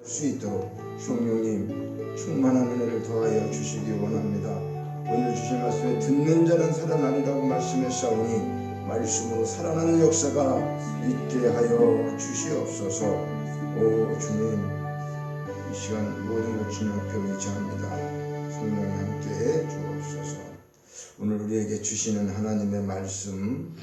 수 있도록 성령님 충만한 은혜를 더하여 주시기 원합니다. 오늘 주신 말씀에 듣는 자는 살아나리라고 말씀했사오니 말씀으로 살아나는 역사가 있게 하여 주시옵소서. 오 주님, 이 시간 모든 것 주님 앞에 의지합니다. 성령이 함께해 주옵소서. 오늘 우리에게 주시는 하나님의 말씀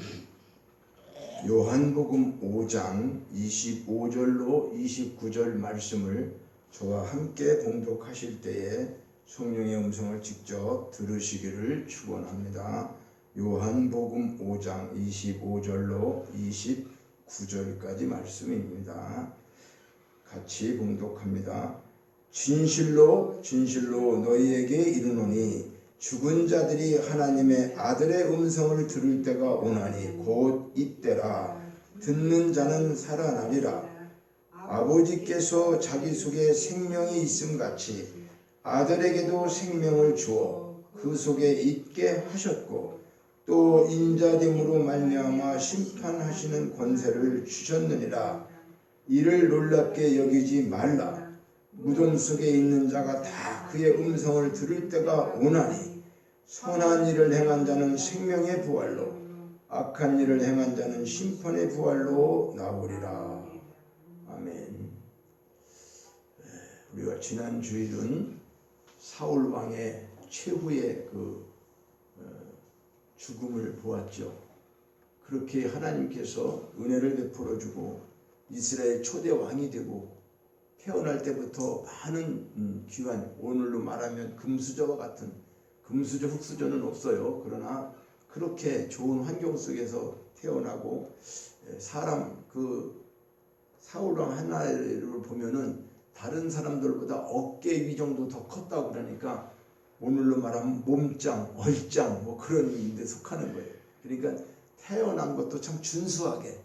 요한복음 5장 25절로 29절 말씀을 저와 함께 봉독하실 때에 성령의 음성을 직접 들으시기를 축원합니다. 요한복음 5장 25절로 29절까지 말씀입니다. 같이 봉독합니다. 진실로 진실로 너희에게 이르노니 죽은 자들이 하나님의 아들의 음성을 들을 때가 오나니 곧 이때라. 듣는 자는 살아나리라. 아버지께서 자기 속에 생명이 있음같이 아들에게도 생명을 주어 그 속에 있게 하셨고 또 인자됨으로 말미암아 심판하시는 권세를 주셨느니라. 이를 놀랍게 여기지 말라. 무덤 속에 있는 자가 다 그의 음성을 들을 때가 오나니 선한 일을 행한 자는 생명의 부활로 악한 일을 행한 자는 심판의 부활로 나오리라. 아멘. 우리가 지난 주일은 사울 왕의 최후의 죽음을 보았죠. 그렇게 하나님께서 은혜를 베풀어 주고 이스라엘 초대 왕이 되고 태어날 때부터 많은 귀한, 오늘로 말하면 금수저와 같은, 금수저 흙수저는 없어요. 그러나 그렇게 좋은 환경 속에서 태어나고 사람 사울왕 하나를 보면은 다른 사람들보다 어깨 위 정도 더 컸다고 그러니까 오늘로 말하면 몸짱, 얼짱 뭐 그런 데 속하는 거예요. 그러니까 태어난 것도 참 준수하게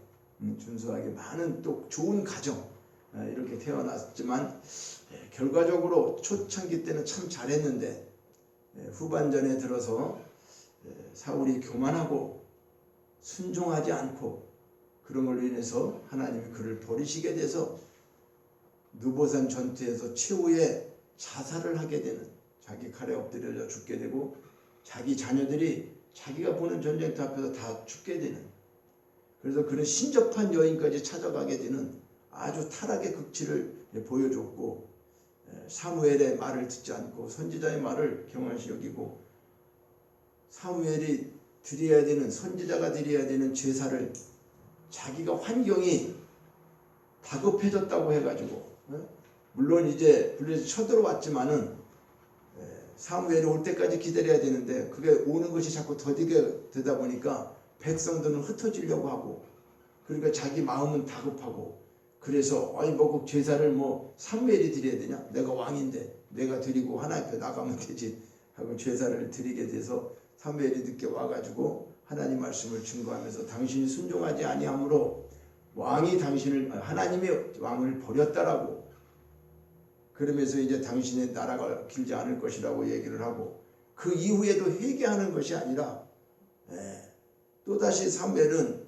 많은 또 좋은 가정 이렇게 태어났지만 결과적으로 초창기 때는 참 잘했는데 후반전에 들어서 사울이 교만하고 순종하지 않고 그런 걸로 인해서 하나님이 그를 버리시게 돼서 느보산 전투에서 최후의 자살을 하게 되는, 자기 칼에 엎드려져 죽게 되고 자기 자녀들이 자기가 보는 전쟁터 앞에서 다 죽게 되는, 그래서 그는 신접한 여인까지 찾아가게 되는 아주 타락의 극치를 보여줬고 사무엘의 말을 듣지 않고 선지자의 말을 경한시 여기고 사무엘이 드려야 되는, 선지자가 드려야 되는 제사를 자기가 환경이 다급해졌다고 해가지고 물론 이제 블레셋 쳐들어왔지만은 사무엘이 올 때까지 기다려야 되는데 그게 오는 것이 자꾸 더디게 되다 보니까 백성들은 흩어지려고 하고 그러니까 자기 마음은 다급하고 그래서 그 제사를 사무엘이 드려야 되냐? 내가 왕인데 내가 드리고 하나님 앞에 나가면 되지 하고 제사를 드리게 돼서 사무엘이 늦게 와가지고 하나님 말씀을 증거하면서 당신이 순종하지 아니함으로 하나님의 왕을 버렸다라고, 그러면서 이제 당신의 나라가 길지 않을 것이라고 얘기를 하고 그 이후에도 회개하는 것이 아니라 또다시 사무엘은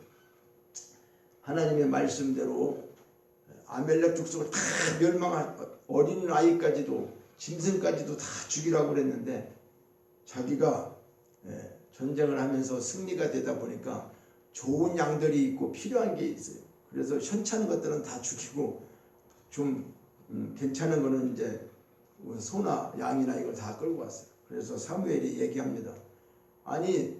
하나님의 말씀대로 아멜렉 족속을 다 멸망한 어린 아이까지도 짐승까지도 다 죽이라고 그랬는데 자기가 전쟁을 하면서 승리가 되다 보니까 좋은 양들이 있고 필요한 게 있어요. 그래서 현찮은 것들은 다 죽이고 좀 괜찮은 거는 이제 소나 양이나 이걸 다 끌고 왔어요. 그래서 사무엘이 얘기합니다. 아니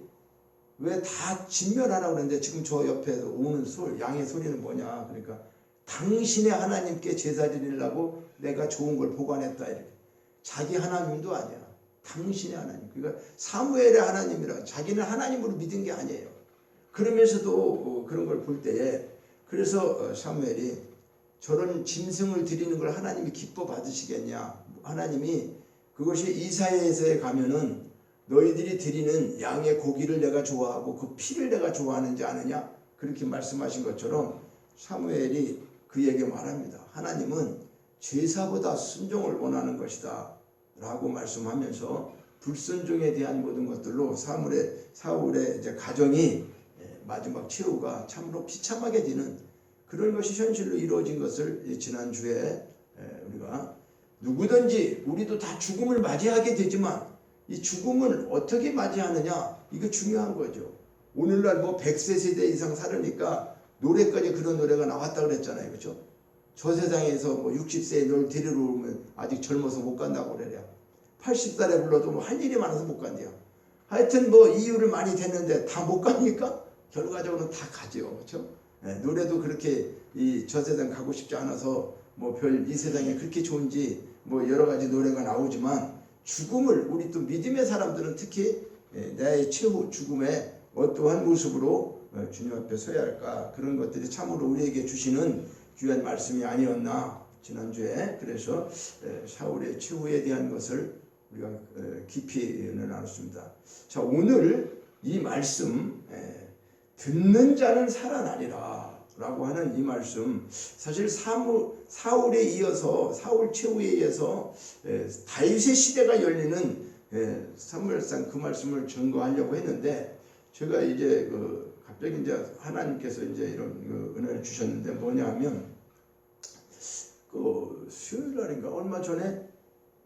왜 다 진멸하라고 그러는데 지금 저 옆에 오는 양의 소리는 뭐냐? 그러니까 당신의 하나님께 제사 드리려고 내가 좋은 걸 보관했다 이렇게. 자기 하나님도 아니야. 당신의 하나님. 그러니까 사무엘의 하나님이라 자기는 하나님으로 믿은 게 아니에요. 그러면서도 그런 걸 볼 때에 그래서 사무엘이 저런 짐승을 드리는 걸 하나님이 기뻐 받으시겠냐? 하나님이 그것이 이사야에서에 가면은 너희들이 드리는 양의 고기를 내가 좋아하고 그 피를 내가 좋아하는지 아느냐? 그렇게 말씀하신 것처럼 사무엘이 그에게 말합니다. 하나님은 제사보다 순종을 원하는 것이다 라고 말씀하면서 불순종에 대한 모든 것들로 사울의 이제 가정이 마지막 최후가 참으로 비참하게 되는 그런 것이 현실로 이루어진 것을 지난주에 우리가 그러니까 누구든지 우리도 다 죽음을 맞이하게 되지만 이 죽음을 어떻게 맞이하느냐 이거 중요한 거죠. 오늘날 뭐 100세 세대 이상 살으니까 노래까지 그런 노래가 나왔다 그랬잖아요. 그렇죠? 저 세상에서 뭐 60세에 널 데리러 오면 아직 젊어서 못 간다고 그래요. 80살에 불러도 뭐 할 일이 많아서 못 간대요. 하여튼 뭐 이유를 많이 댔는데 다 못 갑니까? 결과적으로는 다 가죠. 그렇죠? 네, 노래도 그렇게 저 세상 가고 싶지 않아서 뭐 별 이 세상에 그렇게 좋은지 뭐 여러 가지 노래가 나오지만 죽음을 우리 또 믿음의 사람들은 특히 내 최후 죽음의 어떠한 모습으로 주님 앞에 서야 할까 그런 것들이 참으로 우리에게 주시는 귀한 말씀이 아니었나 지난주에. 그래서 사울의 최후에 대한 것을 우리가 깊이 나눴습니다. 자, 오늘 이 말씀 듣는 자는 살아나리라 라고 하는 이 말씀, 사실 사울에 이어서 사울 최후에 의해서 다윗의 시대가 열리는 사무엘상 그 말씀을 증거하려고 했는데, 제가 이제 갑자기 이제 하나님께서 이제 이런 은혜를 주셨는데 뭐냐면 수요일 날인가 얼마 전에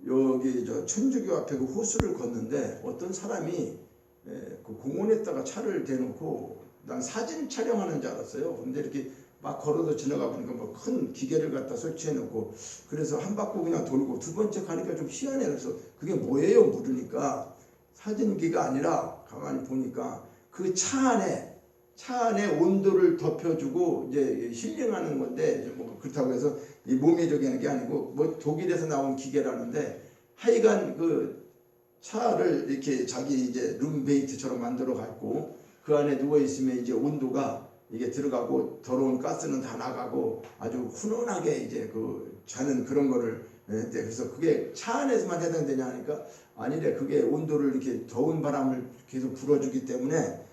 여기 저 천주교 앞에 그 호수를 걷는데 어떤 사람이 그 공원에다가 차를 대놓고 난 사진 촬영하는 줄 알았어요. 근데 이렇게 막 걸어서 지나가 보니까 뭐 큰 기계를 갖다 설치해 놓고 그래서 한 바퀴 그냥 돌고 두 번째 가니까 좀 희한해. 그래서 그게 뭐예요? 물으니까 사진기가 아니라 가만히 보니까 그 차 안에 온도를 덮여주고 이제 힐링하는 건데, 이제 뭐 그렇다고 해서 이 몸에 저기 하는 게 아니고 뭐 독일에서 나온 기계라는데, 하여간 그 차를 이렇게 자기 이제 룸메이트처럼 만들어 갖고 그 안에 누워 있으면 이제 온도가 이게 들어가고 더러운 가스는 다 나가고 아주 훈훈하게 이제 그 자는 그런 거를 했대. 그래서 그게 차 안에서만 해당되냐 하니까 아니래. 그게 온도를 이렇게 더운 바람을 계속 불어주기 때문에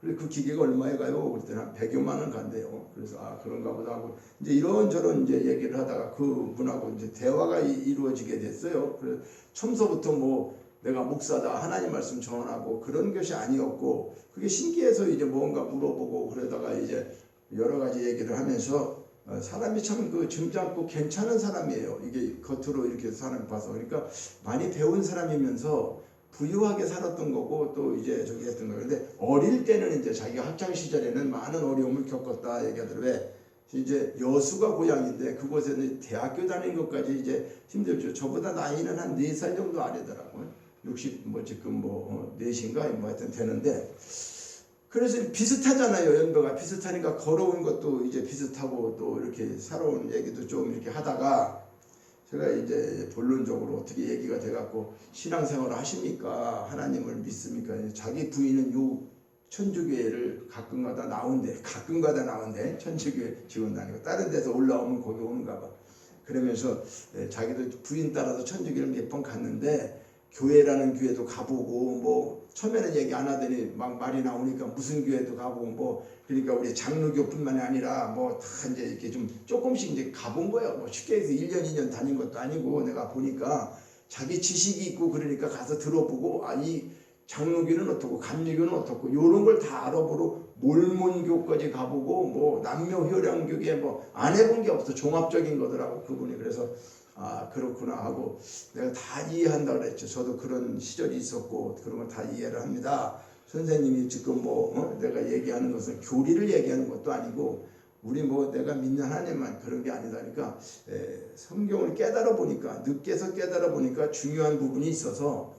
그래서 그 기계가 얼마에 가요? 그랬더니 한 100여만 원 간대요. 그래서 그런가 보다 하고 이제 이런저런 이제 얘기를 하다가 그분하고 이제 대화가 이루어지게 됐어요. 그래서 처음서부터 뭐 내가 목사다 하나님 말씀 전하고 그런 것이 아니었고, 그게 신기해서 이제 뭔가 물어보고 그러다가 이제 여러 가지 얘기를 하면서 사람이 참 그 점잖고 괜찮은 사람이에요. 이게 겉으로 이렇게 사람 봐서. 그러니까 많이 배운 사람이면서 부유하게 살았던 거고 또 이제 저기 했던 거예요. 근데 어릴 때는 이제 자기가 학창 시절에는 많은 어려움을 겪었다 얘기하더라고요. 왜? 이제 여수가 고향인데 그곳에는 대학교 다니는 것까지 이제 힘들죠. 저보다 나이는 한 4살 정도 아래더라고요. 60 뭐 지금 뭐 4인가 뭐 하여튼 되는데, 그래서 비슷하잖아요. 연배가 비슷하니까 걸어온 것도 이제 비슷하고 또 이렇게 살아온 얘기도 좀 이렇게 하다가 제가 이제 본론적으로 어떻게 얘기가 돼갖고 신앙생활을 하십니까? 하나님을 믿습니까? 자기 부인은 요 천주교회를 가끔가다 나온대. 천주교회 지원 다니고 다른 데서 올라오면 거기 오는가 봐. 그러면서 자기도 부인 따라서 천주교를 몇 번 갔는데 교회라는 교회도 가보고 뭐 처음에는 얘기 안 하더니 막 말이 나오니까 무슨 교회도 가보고 뭐 그러니까 우리 장로교뿐만이 아니라 뭐 다 이제 이렇게 좀 조금씩 이제 가본 거예요. 뭐 쉽게 해서 1년 2년 다닌 것도 아니고 내가 보니까 자기 지식이 있고 그러니까 가서 들어보고 이 장로교는 어떻고 감리교는 어떻고 요런 걸 다 알아보러 몰몬교까지 가보고 뭐 남묘효량교계 뭐 안 해본 게 없어. 종합적인 거더라고 그분이. 그래서 그렇구나 하고 내가 다 이해한다 그랬죠. 저도 그런 시절이 있었고 그런 걸 다 이해를 합니다. 선생님이 지금 뭐 내가 얘기하는 것은 교리를 얘기하는 것도 아니고 우리 뭐 내가 믿는 하나님만 그런 게 아니다니까 성경을 깨달아 보니까 늦게서 깨달아 보니까 중요한 부분이 있어서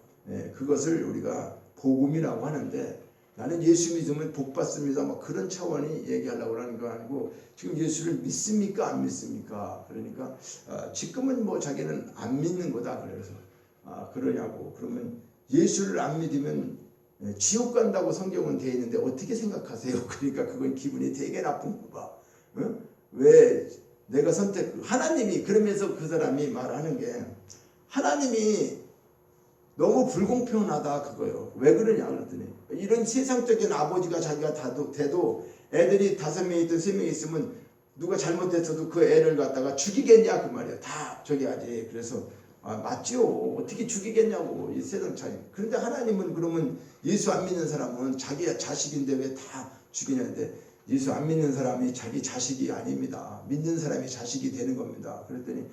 그것을 우리가 복음이라고 하는데, 나는 예수 믿으면 복 받습니다 뭐 그런 차원이 얘기하려고 하는 거 아니고 지금 예수를 믿습니까 안 믿습니까? 그러니까 지금은 뭐 자기는 안 믿는 거다. 그래서 그러냐고. 그러면 예수를 안 믿으면 지옥 간다고 성경은 되어 있는데 어떻게 생각하세요? 그러니까 그건 기분이 되게 나쁜 거 봐. 왜 내가 하나님이 그러면서 그 사람이 말하는 게 하나님이 너무 불공평하다 그거요. 왜 그러냐 그랬더니 이런 세상적인 아버지가 자기가 돼도 애들이 5명 있든 3명 있으면 누가 잘못했어도 그 애를 갖다가 죽이겠냐 그 말이야. 다 저기 하지. 그래서 맞지요. 어떻게 죽이겠냐고 이 세상 차이. 그런데 하나님은 그러면 예수 안 믿는 사람은 자기 자식인데 왜 다 죽이냐는데, 예수 안 믿는 사람이 자기 자식이 아닙니다. 믿는 사람이 자식이 되는 겁니다. 그랬더니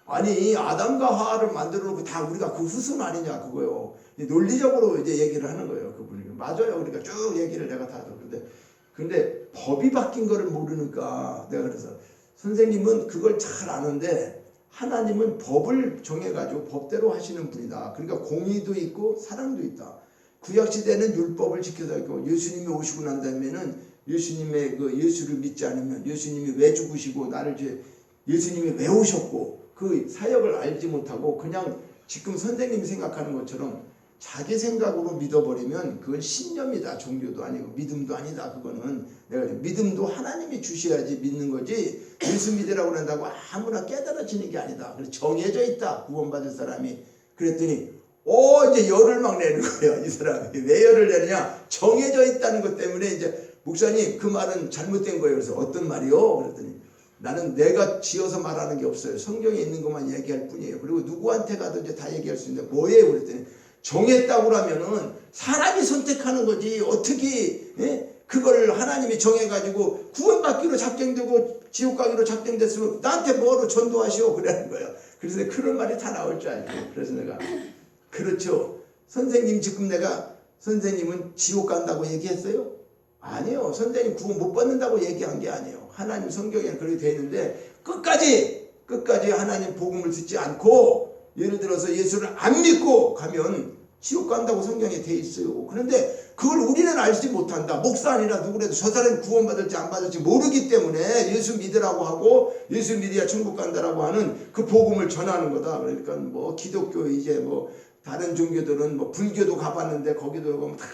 아니 아담과 하와를 만들어 놓고 다 우리가 그 후손 아니냐 그거요. 논리적으로 이제 얘기를 하는 거예요. 그분이. 맞아요. 그러니까 쭉 얘기를 내가 다 듣는데 근데 법이 바뀐 거를 모르니까 내가 그래서 선생님은 그걸 잘 아는데 하나님은 법을 정해가지고 법대로 하시는 분이다. 그러니까 공의도 있고 사랑도 있다. 구약시대는 율법을 지켜서 있고 예수님이 오시고 난 다음에는 예수님의 그 예수를 믿지 않으면 예수님이 왜 죽으시고 나를 예수님이 왜 오셨고 그 사역을 알지 못하고 그냥 지금 선생님이 생각하는 것처럼 자기 생각으로 믿어버리면 그건 신념이다. 종교도 아니고 믿음도 아니다. 그거는 내가 믿음도 하나님이 주셔야지 믿는 거지 예수 믿으라고 한다고 아무나 깨달아지는 게 아니다. 그래서 정해져 있다. 구원받을 사람이. 그랬더니 이제 열을 막 내는 거예요. 이 사람이. 왜 열을 내느냐? 정해져 있다는 것 때문에 이제 목사님 그 말은 잘못된 거예요. 그래서 어떤 말이요? 그랬더니 나는 내가 지어서 말하는 게 없어요. 성경에 있는 것만 얘기할 뿐이에요. 그리고 누구한테 가도 이제 다 얘기할 수 있는데 뭐예요? 그랬더니 정했다고 하면은 사람이 선택하는 거지 어떻게 그걸 하나님이 정해가지고 구원받기로 작정되고 지옥 가기로 작정됐으면 나한테 뭐로 전도하시오 그러는 거예요. 그래서 그런 말이 다 나올 줄 알고 그래서 내가 그렇죠. 선생님 지금 내가 선생님은 지옥 간다고 얘기했어요? 아니요. 선생님 구원 못 받는다고 얘기한 게 아니에요. 하나님 성경에는 그렇게 되어 있는데 끝까지 하나님 복음을 듣지 않고 예를 들어서 예수를 안 믿고 가면 지옥 간다고 성경에 되어 있어요. 그런데 그걸 우리는 알지 못한다. 목사 아니라 누구라도 저 사람이 구원받을지 안 받을지 모르기 때문에 예수 믿으라고 하고 예수 믿어야 천국 간다라고 하는 그 복음을 전하는 거다. 그러니까 뭐 기독교 이제 뭐 다른 종교들은 뭐 불교도 가봤는데 거기도 가면 다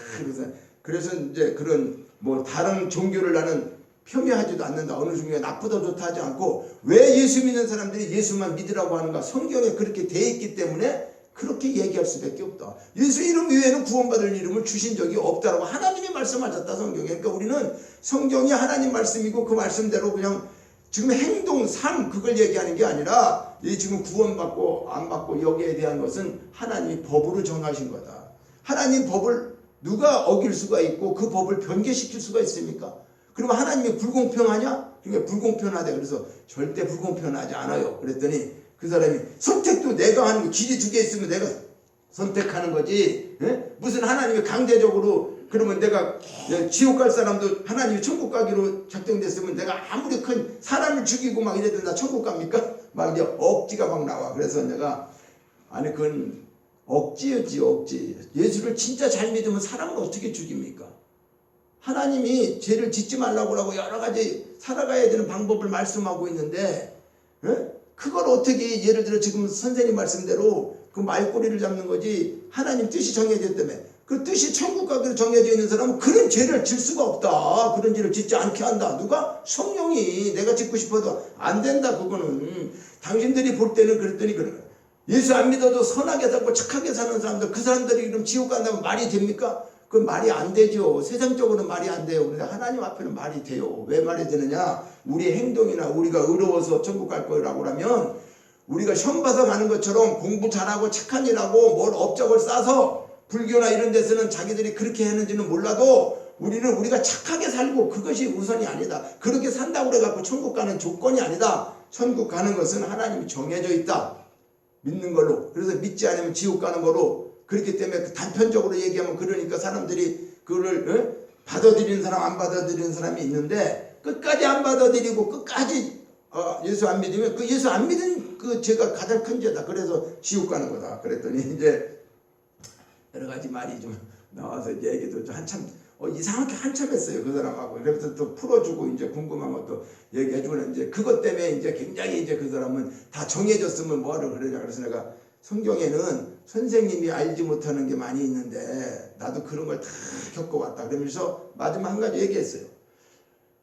그래서 이제 그런 뭐 다른 종교를 나는 폄훼하지도 않는다. 어느 종교가 나쁘다 좋다 하지 않고 왜 예수 믿는 사람들이 예수만 믿으라고 하는가? 성경에 그렇게 돼 있기 때문에 그렇게 얘기할 수밖에 없다. 예수 이름 외에는 구원받을 이름을 주신 적이 없다라고 하나님이 말씀하셨다. 성경에. 그러니까 우리는 성경이 하나님 말씀이고 그 말씀대로 그냥 지금 행동, 삶 그걸 얘기하는 게 아니라 이 지금 구원받고 안 받고 여기에 대한 것은 하나님이 법으로 정하신 거다. 하나님 법을 누가 어길 수가 있고 그 법을 변개시킬 수가 있습니까? 그러면 하나님이 불공평하냐? 그러니까 불공평하다. 그래서 절대 불공평하지 않아요. 그랬더니 그 사람이 선택도 내가 하는 거 길이 두 개 있으면 내가 선택하는 거지. 무슨 하나님이 강제적으로 그러면 내가 지옥 갈 사람도 하나님이 천국 가기로 작정됐으면 내가 아무리 큰 사람을 죽이고 막 이래도 나 천국 갑니까? 막 이제 억지가 막 나와. 그래서 내가 아니 그건 억지였지 억지. 예수를 진짜 잘 믿으면 사람을 어떻게 죽입니까? 하나님이 죄를 짓지 말라고 하고 여러 가지 살아가야 되는 방법을 말씀하고 있는데 그걸 어떻게 예를 들어 지금 선생님 말씀대로 그 말꼬리를 잡는 거지 하나님 뜻이 정해졌다며 그 뜻이 천국 가기로 정해져 있는 사람은 그런 죄를 질 수가 없다. 그런 죄를 짓지 않게 한다. 누가? 성령이. 내가 짓고 싶어도 안 된다. 그거는 당신들이 볼 때는 그랬더니 그래. 예수 안 믿어도 선하게 살고 착하게 사는 사람들 그 사람들이 그럼 지옥 간다면 말이 됩니까? 그건 말이 안 되죠. 세상적으로는 말이 안 돼요. 그런데 하나님 앞에는 말이 돼요. 왜 말이 되느냐? 우리의 행동이나 우리가 의로워서 천국 갈 거라고 하면 우리가 시험 봐서 가는 것처럼 공부 잘하고 착한 일하고 뭘 업적을 쌓아서 불교나 이런 데서는 자기들이 그렇게 했는지는 몰라도 우리는 우리가 착하게 살고 그것이 우선이 아니다. 그렇게 산다고 그래갖고 천국 가는 조건이 아니다. 천국 가는 것은 하나님이 정해져 있다. 믿는 걸로. 그래서 믿지 않으면 지옥 가는 거로. 그렇기 때문에 그 단편적으로 얘기하면 그러니까 사람들이 그거를 받아들이는 사람 안 받아들이는 사람이 있는데 끝까지 안 받아들이고 끝까지 예수 안 믿으면 그 예수 안 믿은 그 죄가 가장 큰 죄다. 그래서 지옥 가는 거다. 그랬더니 이제 여러 가지 말이 좀 나와서 이제 얘기도 좀 한참 이상하게 한참 했어요. 그 사람하고. 그래서 또 풀어주고 이제 궁금한 것도 얘기해주고 이제 그것 때문에 이제 굉장히 이제 그 사람은 다 정해졌으면 뭐하러 그러냐. 그래서 내가 성경에는 선생님이 알지 못하는 게 많이 있는데 나도 그런 걸 다 겪어왔다. 그러면서 마지막 한 가지 얘기했어요.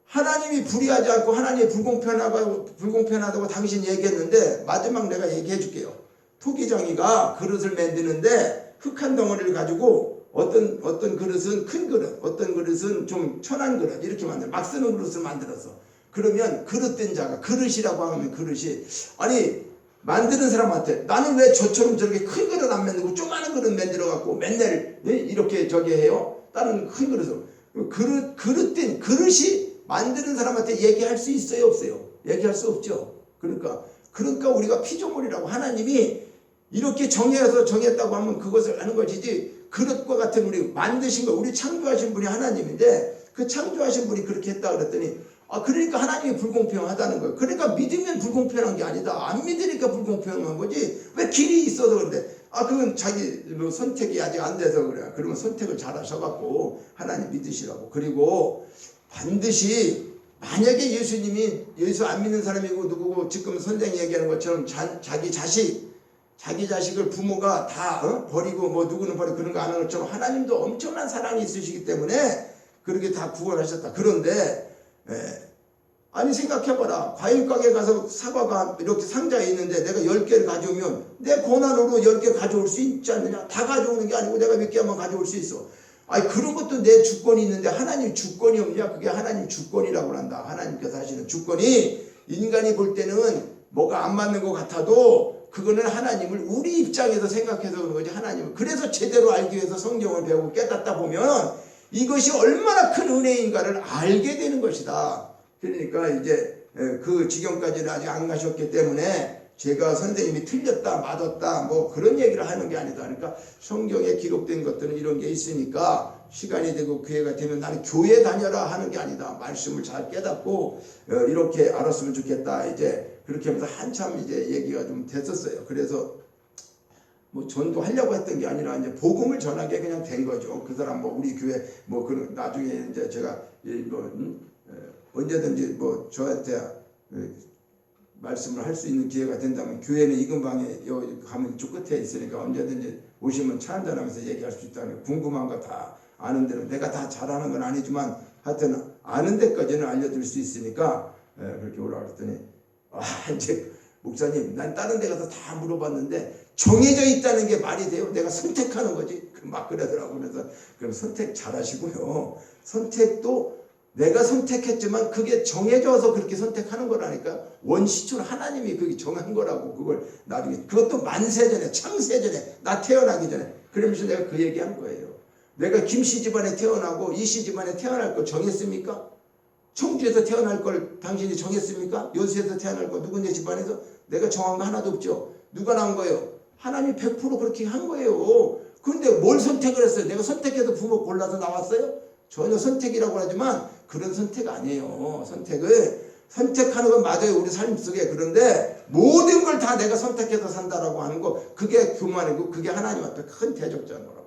하나님이 불의하지 않고 하나님이 불공평하다고 당신 얘기했는데 마지막 내가 얘기해 줄게요. 토기정이가 그릇을 만드는데 흙 한 덩어리를 가지고 어떤 그릇은 큰 그릇, 어떤 그릇은 좀 천한 그릇 이렇게 만들어 막 쓰는 그릇을 만들었어. 그러면 그릇된 자가 그릇이라고 하면 그릇이 아니 만드는 사람한테 나는 왜 저처럼 저렇게 큰 그릇 안 만들고 조그마한 그릇 만들어 갖고 맨날 이렇게 저기 해요? 다른 큰 그릇을 그릇된 그릇이 만드는 사람한테 얘기할 수 있어요 없어요? 얘기할 수 없죠. 그러니까 그러니까 우리가 피조물이라고 하나님이 이렇게 정해서 정했다고 하면 그것을 하는 것이지 그릇과 같은 우리 만드신 거 우리 창조하신 분이 하나님인데 그 창조하신 분이 그렇게 했다 그랬더니 그러니까 하나님이 불공평하다는 거예요. 그러니까 믿으면 불공평한 게 아니다. 안 믿으니까 불공평한 거지. 왜 길이 있어서 그런데 그건 자기 선택이 아직 안 돼서 그래. 그러면 선택을 잘 하셔갖고 하나님 믿으시라고. 그리고 반드시 만약에 예수님이 예수 안 믿는 사람이고 누구고 지금 선생이 얘기하는 것처럼 자기 자식을 부모가 다 버리고 뭐 누구는 버리고 그런 거 안 하는 것처럼 하나님도 엄청난 사랑이 있으시기 때문에 그렇게 다 구원하셨다. 그런데 아니 생각해봐라. 과일 가게 가서 사과가 이렇게 상자에 있는데 내가 10개를 가져오면 내 권한으로 10개 가져올 수 있지 않느냐. 다 가져오는 게 아니고 내가 몇 개만 가져올 수 있어. 아니 그런 것도 내 주권이 있는데 하나님 주권이 없냐. 그게 하나님 주권이라고 한다. 하나님께서 하시는 주권이 인간이 볼 때는 뭐가 안 맞는 것 같아도 그거는 하나님을 우리 입장에서 생각해서 그런 거지. 하나님을 그래서 제대로 알기 위해서 성경을 배우고 깨닫다 보면 이것이 얼마나 큰 은혜인가를 알게 되는 것이다. 그러니까 이제 그 지경까지는 아직 안 가셨기 때문에 제가 선생님이 틀렸다 맞았다 뭐 그런 얘기를 하는 게 아니다. 그러니까 성경에 기록된 것들은 이런 게 있으니까 시간이 되고 기회가 되면 나는 교회 다녀라 하는 게 아니다. 말씀을 잘 깨닫고 이렇게 알았으면 좋겠다. 이제 그렇게 하면서 한참 이제 얘기가 좀 됐었어요. 그래서 뭐 전도하려고 했던 게 아니라 이제 복음을 전하게 그냥 된 거죠. 그 사람 뭐 우리 교회 뭐 그 나중에 이제 제가 언제든지 뭐 저한테 말씀을 할 수 있는 기회가 된다면 교회는 이 근방에 여기 가면 이쪽 끝에 있으니까 언제든지 오시면 차 한잔하면서 얘기할 수 있다는 궁금한 거 다 아는 대로 내가 다 잘하는 건 아니지만 하여튼 아는 데까지는 알려드릴 수 있으니까 그렇게 올라갔더니 이제 목사님 난 다른 데 가서 다 물어봤는데 정해져 있다는 게 말이 돼요? 내가 선택하는 거지? 막 그러더라고. 그래서 그럼 선택 잘 하시고요. 선택도 내가 선택했지만 그게 정해져서 그렇게 선택하는 거라니까. 원시적으로 하나님이 그게 정한 거라고. 그걸 나중에 그것도 만세전에 창세전에 나 태어나기 전에 그러면서 내가 그 얘기한 거예요. 내가 김씨 집안에 태어나고 이씨 집안에 태어날 거 정했습니까? 청주에서 태어날 걸 당신이 정했습니까? 여수에서 태어날 거 누구네 집안에서 내가 정한 거 하나도 없죠. 누가 나온 거예요? 하나님이 100% 그렇게 한 거예요. 그런데 뭘 선택을 했어요? 내가 선택해서 부모 골라서 나왔어요? 전혀 선택이라고 하지만 그런 선택 아니에요. 선택하는 건 맞아요. 우리 삶 속에. 그런데 모든 걸 다 내가 선택해서 산다라고 하는 거 그게 교만이고 그게 하나님 앞에 큰 대적자인 거라고.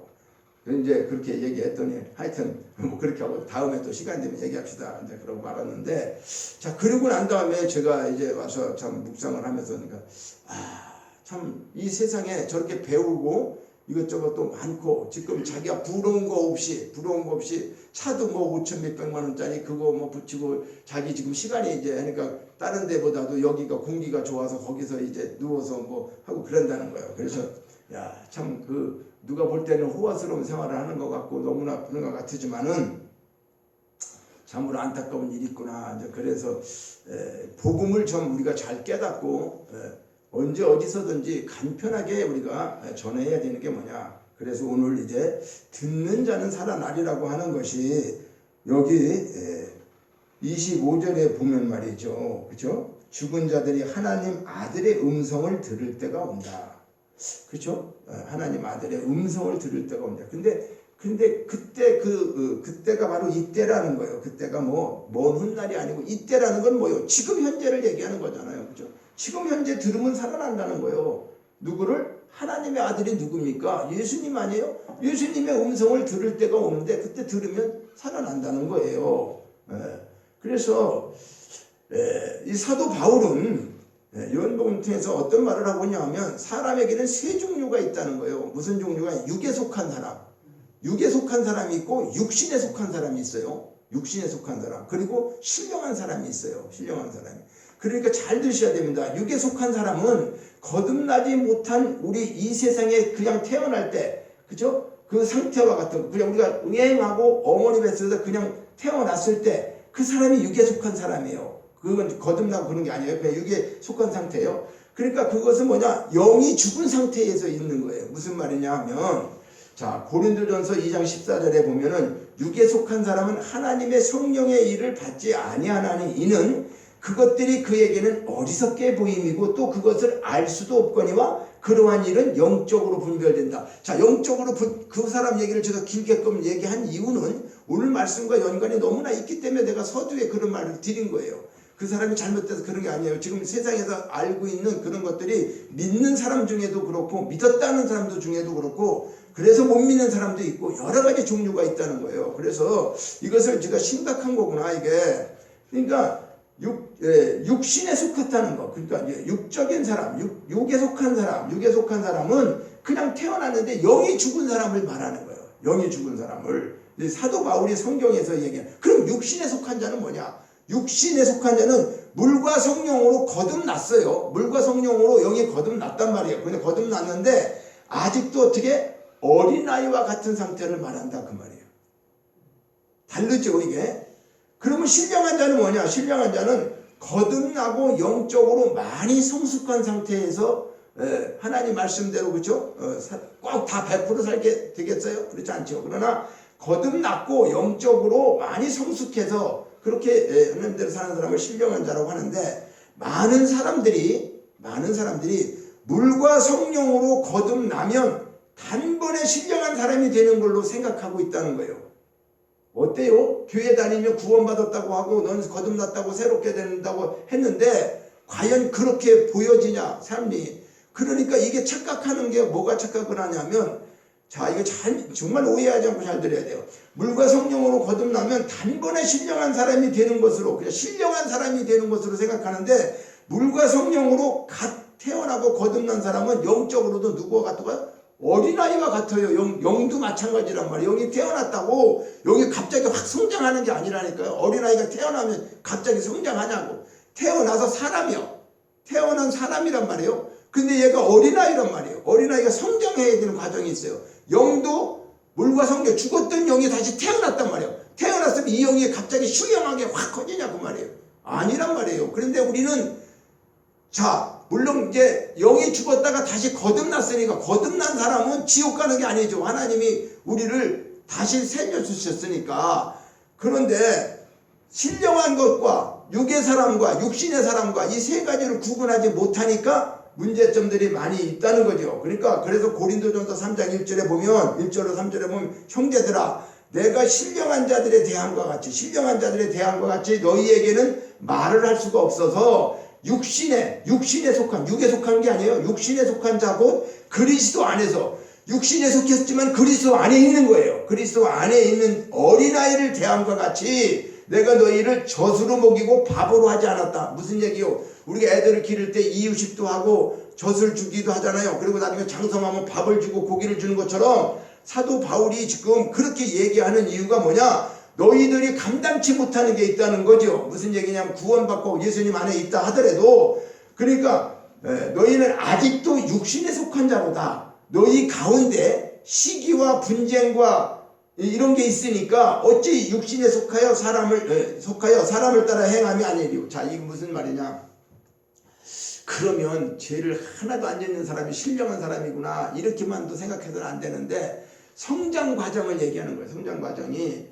이제 그렇게 얘기했더니 하여튼 뭐 그렇게 하고 다음에 또 시간 되면 얘기합시다. 이제 그러고 말았는데 자 그러고 난 다음에 제가 이제 와서 참 묵상을 하면서 그러니까 참 이 세상에 저렇게 배우고 이것저것 또 많고 지금 자기가 부러운 거 없이 차도 뭐 5천 몇백만 원짜리 그거 뭐 붙이고 자기 지금 시간이 이제 그러니까 다른 데보다도 여기가 공기가 좋아서 거기서 이제 누워서 뭐 하고 그런다는 거예요. 그래서 야 참 그 누가 볼 때는 호화스러운 생활을 하는 것 같고 너무나 그런 것 같지만은 참으로 안타까운 일이 있구나. 이제 그래서 복음을 좀 우리가 잘 깨닫고 언제 어디서든지 간편하게 우리가 전해야 되는 게 뭐냐. 그래서 오늘 이제 듣는 자는 살아나리라고 하는 것이 여기 25절에 보면 말이죠. 그렇죠? 죽은 자들이 하나님 아들의 음성을 들을 때가 온다. 그렇죠? 하나님 아들의 음성을 들을 때가 온다. 근데 그때 그때가 바로 이때라는 거예요. 그때가 뭐 먼 훗날이 아니고 이때라는 건 뭐예요? 지금 현재를 얘기하는 거잖아요. 그렇죠? 지금 현재 들으면 살아난다는 거예요. 누구를? 하나님의 아들이 누굽니까? 예수님 아니에요? 예수님의 음성을 들을 때가 오는데 그때 들으면 살아난다는 거예요. 그래서 이 사도 바울은 요한복음을 통해서 어떤 말을 하고 있냐면 사람에게는 세 종류가 있다는 거예요. 무슨 종류가? 육에 속한 사람. 육에 속한 사람이 있고 육신에 속한 사람이 있어요. 육신에 속한 사람. 그리고 신령한 사람이 있어요. 신령한 사람이. 그러니까 잘 들으셔야 됩니다. 육에 속한 사람은 거듭나지 못한 우리 이 세상에 그냥 태어날 때, 그죠? 그 상태와 같은, 그냥 우리가 응행하고 어머니 뱃속에서 그냥 태어났을 때 그 사람이 육에 속한 사람이에요. 그건 거듭나고 그런 게 아니에요. 그냥 육에 속한 상태예요. 그러니까 그것은 뭐냐? 영이 죽은 상태에서 있는 거예요. 무슨 말이냐 하면, 자, 고린도전서 2장 14절에 보면은 육에 속한 사람은 하나님의 성령의 일을 받지 아니하나니 이는 그것들이 그에게는 어리석게 보임이고 또 그것을 알 수도 없거니와 그러한 일은 영적으로 분별된다. 자, 영적으로 그 사람 얘기를 제가 길게끔 얘기한 이유는 오늘 말씀과 연관이 너무나 있기 때문에 내가 서두에 그런 말을 드린 거예요. 그 사람이 잘못돼서 그런 게 아니에요. 지금 세상에서 알고 있는 그런 것들이 믿는 사람 중에도 그렇고 믿었다는 사람도 중에도 그렇고 그래서 못 믿는 사람도 있고 여러 가지 종류가 있다는 거예요. 그래서 이것을 제가 심각한 거구나 이게. 그러니까 육신에 속했다는 거. 그러니까 육적인 사람, 육에 속한 사람은 그냥 태어났는데 영이 죽은 사람을 말하는 거예요. 영이 죽은 사람을. 사도 바울이 성경에서 얘기해요. 그럼 육신에 속한 자는 뭐냐? 육신에 속한 자는 물과 성령으로 거듭났어요. 물과 성령으로 영이 거듭났단 말이에요. 근데 거듭났는데 아직도 어떻게 어린아이와 같은 상태를 말한다 그 말이에요. 다르죠 이게. 그러면 신령한 자는 뭐냐? 신령한 자는 거듭나고 영적으로 많이 성숙한 상태에서 하나님 말씀대로 그렇죠? 꼭 다 100% 살게 되겠어요? 그렇지 않죠. 그러나 거듭났고 영적으로 많이 성숙해서 그렇게 하나님대로 사는 사람을 신령한 자라고 하는데 많은 사람들이 물과 성령으로 거듭나면 단번에 신령한 사람이 되는 걸로 생각하고 있다는 거예요. 어때요? 교회 다니면 구원받았다고 하고 넌 거듭났다고 새롭게 된다고 했는데 과연 그렇게 보여지냐 삶이. 그러니까 이게 착각하는 게 뭐가 착각을 하냐면 자 이거 정말 오해하지 않고 잘 들어야 돼요. 물과 성령으로 거듭나면 단번에 신령한 사람이 되는 것으로 그냥 신령한 사람이 되는 것으로 생각하는데 물과 성령으로 태어나고 거듭난 사람은 영적으로도 누구와 같아요? 어린아이와 같아요. 영도 마찬가지란 말이에요. 영이 태어났다고 영이 갑자기 확 성장하는 게 아니라니까요. 어린아이가 태어나면 갑자기 성장하냐고. 태어나서 사람이요. 태어난 사람이란 말이에요. 근데 얘가 어린아이란 말이에요. 어린아이가 성장해야 되는 과정이 있어요. 영도 물과 성령 죽었던 영이 다시 태어났단 말이에요. 태어났으면 이 영이 갑자기 슈령하게 확 커지냐 그 말이에요. 아니란 말이에요. 그런데 우리는 자 물론 이제 영이 죽었다가 다시 거듭났으니까 거듭난 사람은 지옥 가는 게 아니죠. 하나님이 우리를 다시 살려주셨으니까. 그런데 신령한 것과 육의 사람과 육신의 사람과 이 세 가지를 구분하지 못하니까 문제점들이 많이 있다는 거죠. 그러니까 그래서 고린도전서 3장 1절에 보면 1절로 3절에 보면 형제들아 내가 신령한 자들에 대함과 같이 너희에게는 말을 할 수가 없어서 육신에 속한 육에 속한 게 아니에요. 육신에 속한 자 곧 그리스도 안에서 육신에 속했지만 그리스도 안에 있는 거예요. 그리스도 안에 있는 어린아이를 대함과 같이 내가 너희를 젖으로 먹이고 밥으로 하지 않았다. 무슨 얘기요? 우리가 애들을 기를 때 이유식도 하고 젖을 주기도 하잖아요. 그리고 나중에 장성하면 밥을 주고 고기를 주는 것처럼 사도 바울이 지금 그렇게 얘기하는 이유가 뭐냐? 너희들이 감당치 못하는 게 있다는 거죠. 무슨 얘기냐면 구원받고 예수님 안에 있다 하더라도 그러니까 너희는 아직도 육신에 속한 자로다. 너희 가운데 시기와 분쟁과 이런 게 있으니까 어찌 육신에 속하여 사람을 따라 행함이 아니리요. 자, 이게 무슨 말이냐? 그러면 죄를 하나도 안 짓는 사람이 신령한 사람이구나 이렇게만도 생각해서는 안 되는데 성장 과정을 얘기하는 거예요. 성장 과정이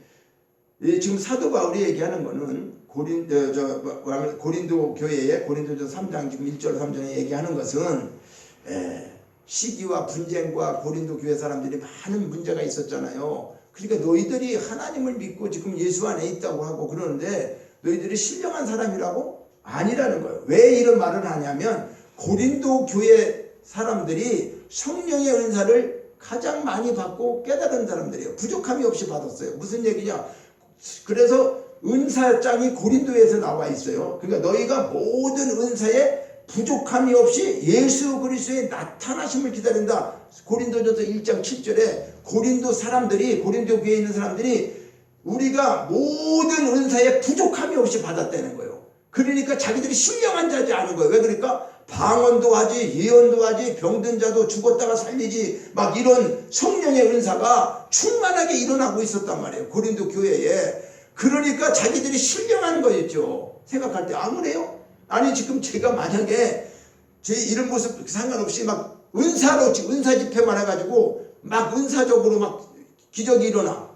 지금 사도 바울이 얘기하는 거는 고린도 교회에 고린도전서 3장 지금 1절 3절에 얘기하는 것은 시기와 분쟁과 고린도 교회 사람들이 많은 문제가 있었잖아요. 그러니까 너희들이 하나님을 믿고 지금 예수 안에 있다고 하고 그러는데 너희들이 신령한 사람이라고? 아니라는 거예요. 왜 이런 말을 하냐면 고린도 교회 사람들이 성령의 은사를 가장 많이 받고 깨달은 사람들이에요. 부족함이 없이 받았어요. 무슨 얘기냐? 그래서 은사장이 고린도에서 나와 있어요. 그러니까 너희가 모든 은사에 부족함이 없이 예수 그리스도의 나타나심을 기다린다. 고린도전서 1장 7절에 고린도 교회에 있는 사람들이 우리가 모든 은사에 부족함이 없이 받았다는 거예요. 그러니까 자기들이 신령한 자지 않은 거예요. 왜 그러니까? 방언도 하지, 예언도 하지, 병든 자도 죽었다가 살리지, 막 이런 성령의 은사가 충만하게 일어나고 있었단 말이에요. 고린도 교회에. 그러니까 자기들이 신령한 거였죠. 생각할 때. 안 그래요? 아니 지금 제가 만약에 제 이런 모습 상관없이 막 은사 집회만 해가지고 막 은사적으로 막 기적이 일어나.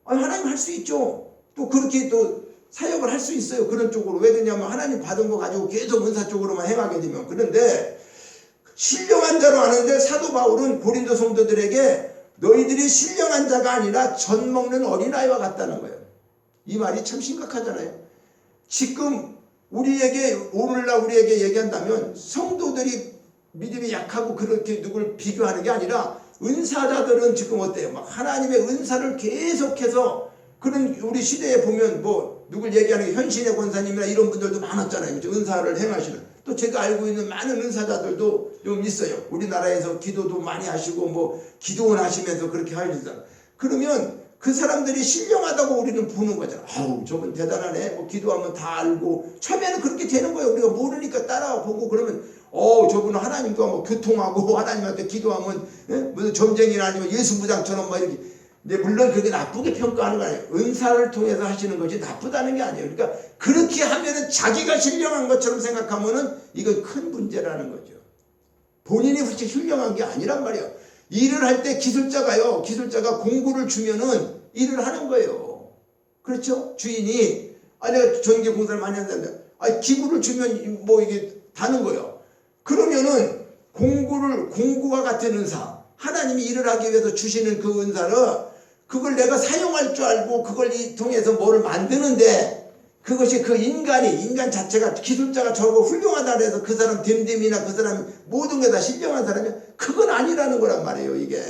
하나님 할 수 있죠. 또 그렇게 또 사역을 할 수 있어요. 그런 쪽으로. 왜 그러냐면 하나님 받은 거 가지고 계속 은사 쪽으로만 행하게 되면. 그런데 신령한 자로 아는데 사도 바울은 고린도 성도들에게 너희들이 신령한 자가 아니라 젖 먹는 어린아이와 같다는 거예요. 이 말이 참 심각하잖아요. 지금 오늘날 우리에게 얘기한다면 성도들이 믿음이 약하고 그렇게 누굴 비교하는 게 아니라 은사자들은 지금 어때요? 막 하나님의 은사를 계속해서 그런 우리 시대에 보면 뭐 누굴 얘기하는 게 현신의 권사님이나 이런 분들도 많았잖아요. 그렇죠? 은사를 행하시는. 또 제가 알고 있는 많은 은사자들도 좀 있어요. 우리나라에서 기도도 많이 하시고 뭐 기도원 하시면서 그렇게 하시잖아요. 그러면 그 사람들이 신령하다고 우리는 보는 거잖아. 아우 저분 대단하네. 뭐 기도하면 다 알고. 처음에는 그렇게 되는 거예요. 우리가 모르니까 따라보고 그러면 저분은 하나님과 뭐 교통하고 하나님한테 기도하면 무슨 점쟁이나 아니면 예수무장처럼 막 이렇게. 근데 물론 그게 나쁘게 평가하는 거 아니에요. 은사를 통해서 하시는 것이 나쁘다는 게 아니에요. 그러니까 그렇게 하면은 자기가 신령한 것처럼 생각하면은 이건 큰 문제라는 거죠. 본인이 훨씬 훌륭한 게 아니란 말이에요. 일을 할 때 기술자가 공구를 주면은 일을 하는 거예요. 그렇죠? 주인이 내가 전기 공사를 많이 한다는데 기구를 주면 뭐 이게 다는 거예요. 그러면은 공구와 같은 은사, 하나님이 일을 하기 위해서 주시는 그 은사를 그걸 내가 사용할 줄 알고 그걸 통해서 뭐를 만드는데 그것이 그 인간 자체가 기술자가 저거 훌륭하다 해서 그 사람 됨됨이나 그 사람 모든 게 다 신령한 사람이야? 그건 아니라는 거란 말이에요. 이게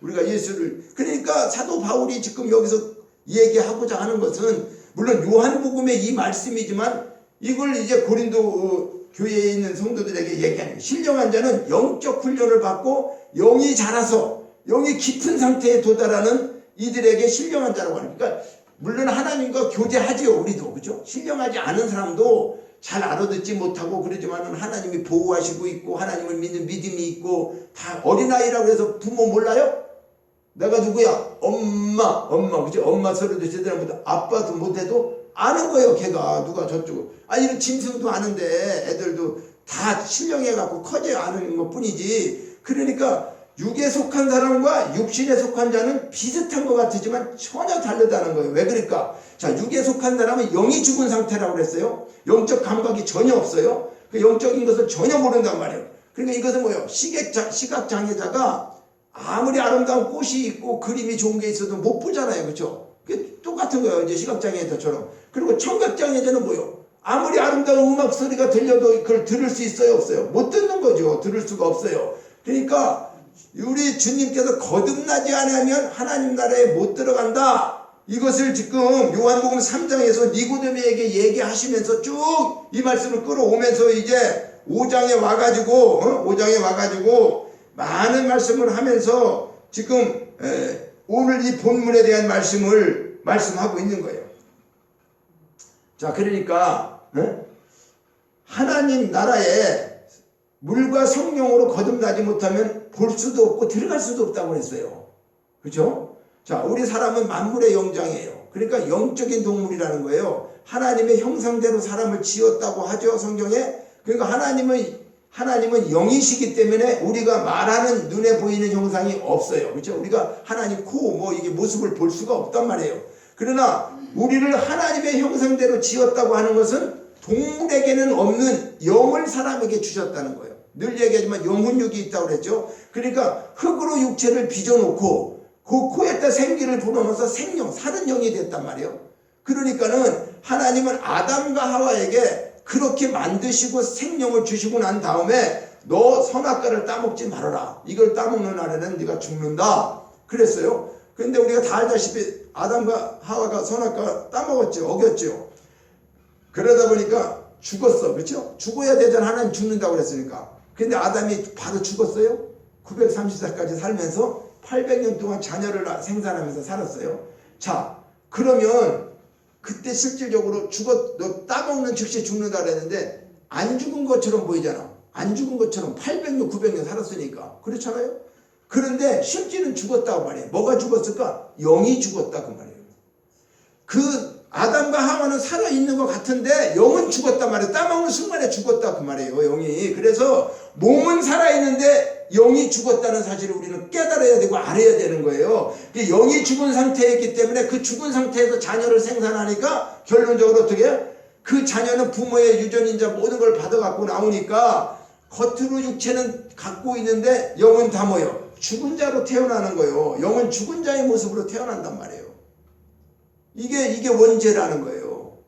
우리가 예수를 그러니까 사도 바울이 지금 여기서 얘기하고자 하는 것은 물론 요한복음의 이 말씀이지만 이걸 이제 고린도 교회에 있는 성도들에게 얘기하는 거예요. 신령한 자는 영적 훈련을 받고 영이 자라서 영이 깊은 상태에 도달하는 이들에게 신령한 자라고 하는 거예요. 그러니까 물론 하나님과 교제하지요. 우리도. 그죠? 신령하지 않은 사람도 잘 알아듣지 못하고 그러지만 하나님이 보호하시고 있고 하나님을 믿는 믿음이 있고 다 어린아이라고 해서 부모 몰라요? 내가 누구야? 엄마 그죠? 엄마 소리도 제대로 못해 아빠도 못해도 아는 거예요. 걔가 누가 저쪽을 이런 짐승도 아는데 애들도 다 신령해갖고 커져야 아는 것 뿐이지. 그러니까 육에 속한 사람과 육신에 속한 자는 비슷한 것 같지만 전혀 다르다는 거예요. 왜 그럴까? 자, 육에 속한 사람은 영이 죽은 상태라고 그랬어요. 영적 감각이 전혀 없어요. 그 영적인 것을 전혀 모른단 말이에요. 그러니까 이것은 뭐예요? 시각장애자가 아무리 아름다운 꽃이 있고 그림이 좋은 게 있어도 못 보잖아요. 그렇죠? 그게 똑같은 거예요. 이제 시각장애자처럼. 그리고 청각장애자는 뭐예요? 아무리 아름다운 음악 소리가 들려도 그걸 들을 수 있어요? 없어요? 못 듣는 거죠. 들을 수가 없어요. 그러니까 우리 주님께서 거듭나지 않으면 하나님 나라에 못 들어간다. 이것을 지금 요한복음 3장에서 니고데모에게 얘기하시면서 쭉 이 말씀을 끌어오면서 이제 5장에 와가지고 많은 말씀을 하면서 지금 오늘 이 본문에 대한 말씀을 말씀하고 있는 거예요. 자, 그러니까 하나님 나라에 물과 성령으로 거듭나지 못하면 볼 수도 없고 들어갈 수도 없다고 했어요. 그렇죠? 자, 우리 사람은 만물의 영장이에요. 그러니까 영적인 동물이라는 거예요. 하나님의 형상대로 사람을 지었다고 하죠, 성경에. 그러니까 하나님은 영이시기 때문에 우리가 말하는 눈에 보이는 형상이 없어요. 그렇죠? 우리가 하나님 코 이게 모습을 볼 수가 없단 말이에요. 그러나 우리를 하나님의 형상대로 지었다고 하는 것은 동물에게는 없는 영을 사람에게 주셨다는 거예요. 늘 얘기하지만 영혼육이 있다고 그랬죠. 그러니까 흙으로 육체를 빚어놓고 그 코에다 생기를 불어넣어서 생명, 사는 영이 됐단 말이에요. 그러니까는 하나님은 아담과 하와에게 그렇게 만드시고 생명을 주시고 난 다음에 너 선악과를 따먹지 말아라. 이걸 따먹는 날에는 네가 죽는다. 그랬어요. 그런데 우리가 다 알다시피 아담과 하와가 선악과 따먹었죠. 어겼죠. 그러다 보니까 죽었어. 그렇죠? 죽어야 되잖아. 하나님 죽는다고 그랬으니까. 근데 아담이 바로 죽었어요. 930살까지 살면서 800년 동안 자녀를 생산하면서 살았어요. 자, 그러면 그때 실질적으로 너 따먹는 즉시 죽는다 그랬는데 안 죽은 것처럼 보이잖아. 안 죽은 것처럼 800년, 900년 살았으니까. 그렇잖아요? 그런데 실질은 죽었다고 말이에요. 뭐가 죽었을까? 영이 죽었다 그 말이에요. 그 아담과 하와는 살아있는 것 같은데 영은 죽었단 말이에요. 따먹는 순간에 죽었다 그 말이에요. 영이. 그래서 몸은 살아있는데 영이 죽었다는 사실을 우리는 깨달아야 되고 알아야 되는 거예요. 영이 죽은 상태였기 때문에 그 죽은 상태에서 자녀를 생산하니까 결론적으로 어떻게 해요? 그 자녀는 부모의 유전인자 모든 걸 받아갖고 나오니까 겉으로 육체는 갖고 있는데 영은 다 뭐예요? 죽은 자로 태어나는 거예요. 영은 죽은 자의 모습으로 태어난단 말이에요. 이게 원죄라는 거예요.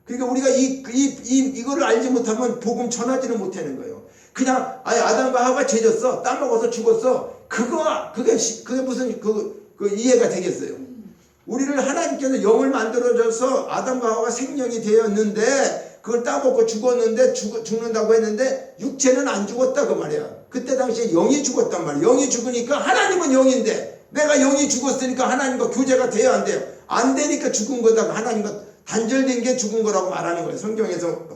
그러니까 우리가 이거를 알지 못하면 복음 전하지는 못하는 거예요. 그냥 아담과 하와가 죄졌어, 따먹어서 죽었어. 그게 무슨 그 이해가 되겠어요? 우리를 하나님께서 영을 만들어줘서 아담과 하와가 생명이 되었는데 그걸 따먹고 죽었는데 죽는다고 했는데 육체는 안 죽었다 그 말이야. 그때 당시에 영이 죽었단 말이야. 영이 죽으니까 하나님은 영인데 내가 영이 죽었으니까 하나님과 교제가 돼야 안 돼요. 안 되니까 죽은 거다. 하나님과 단절된 게 죽은 거라고 말하는 거예요. 성경에서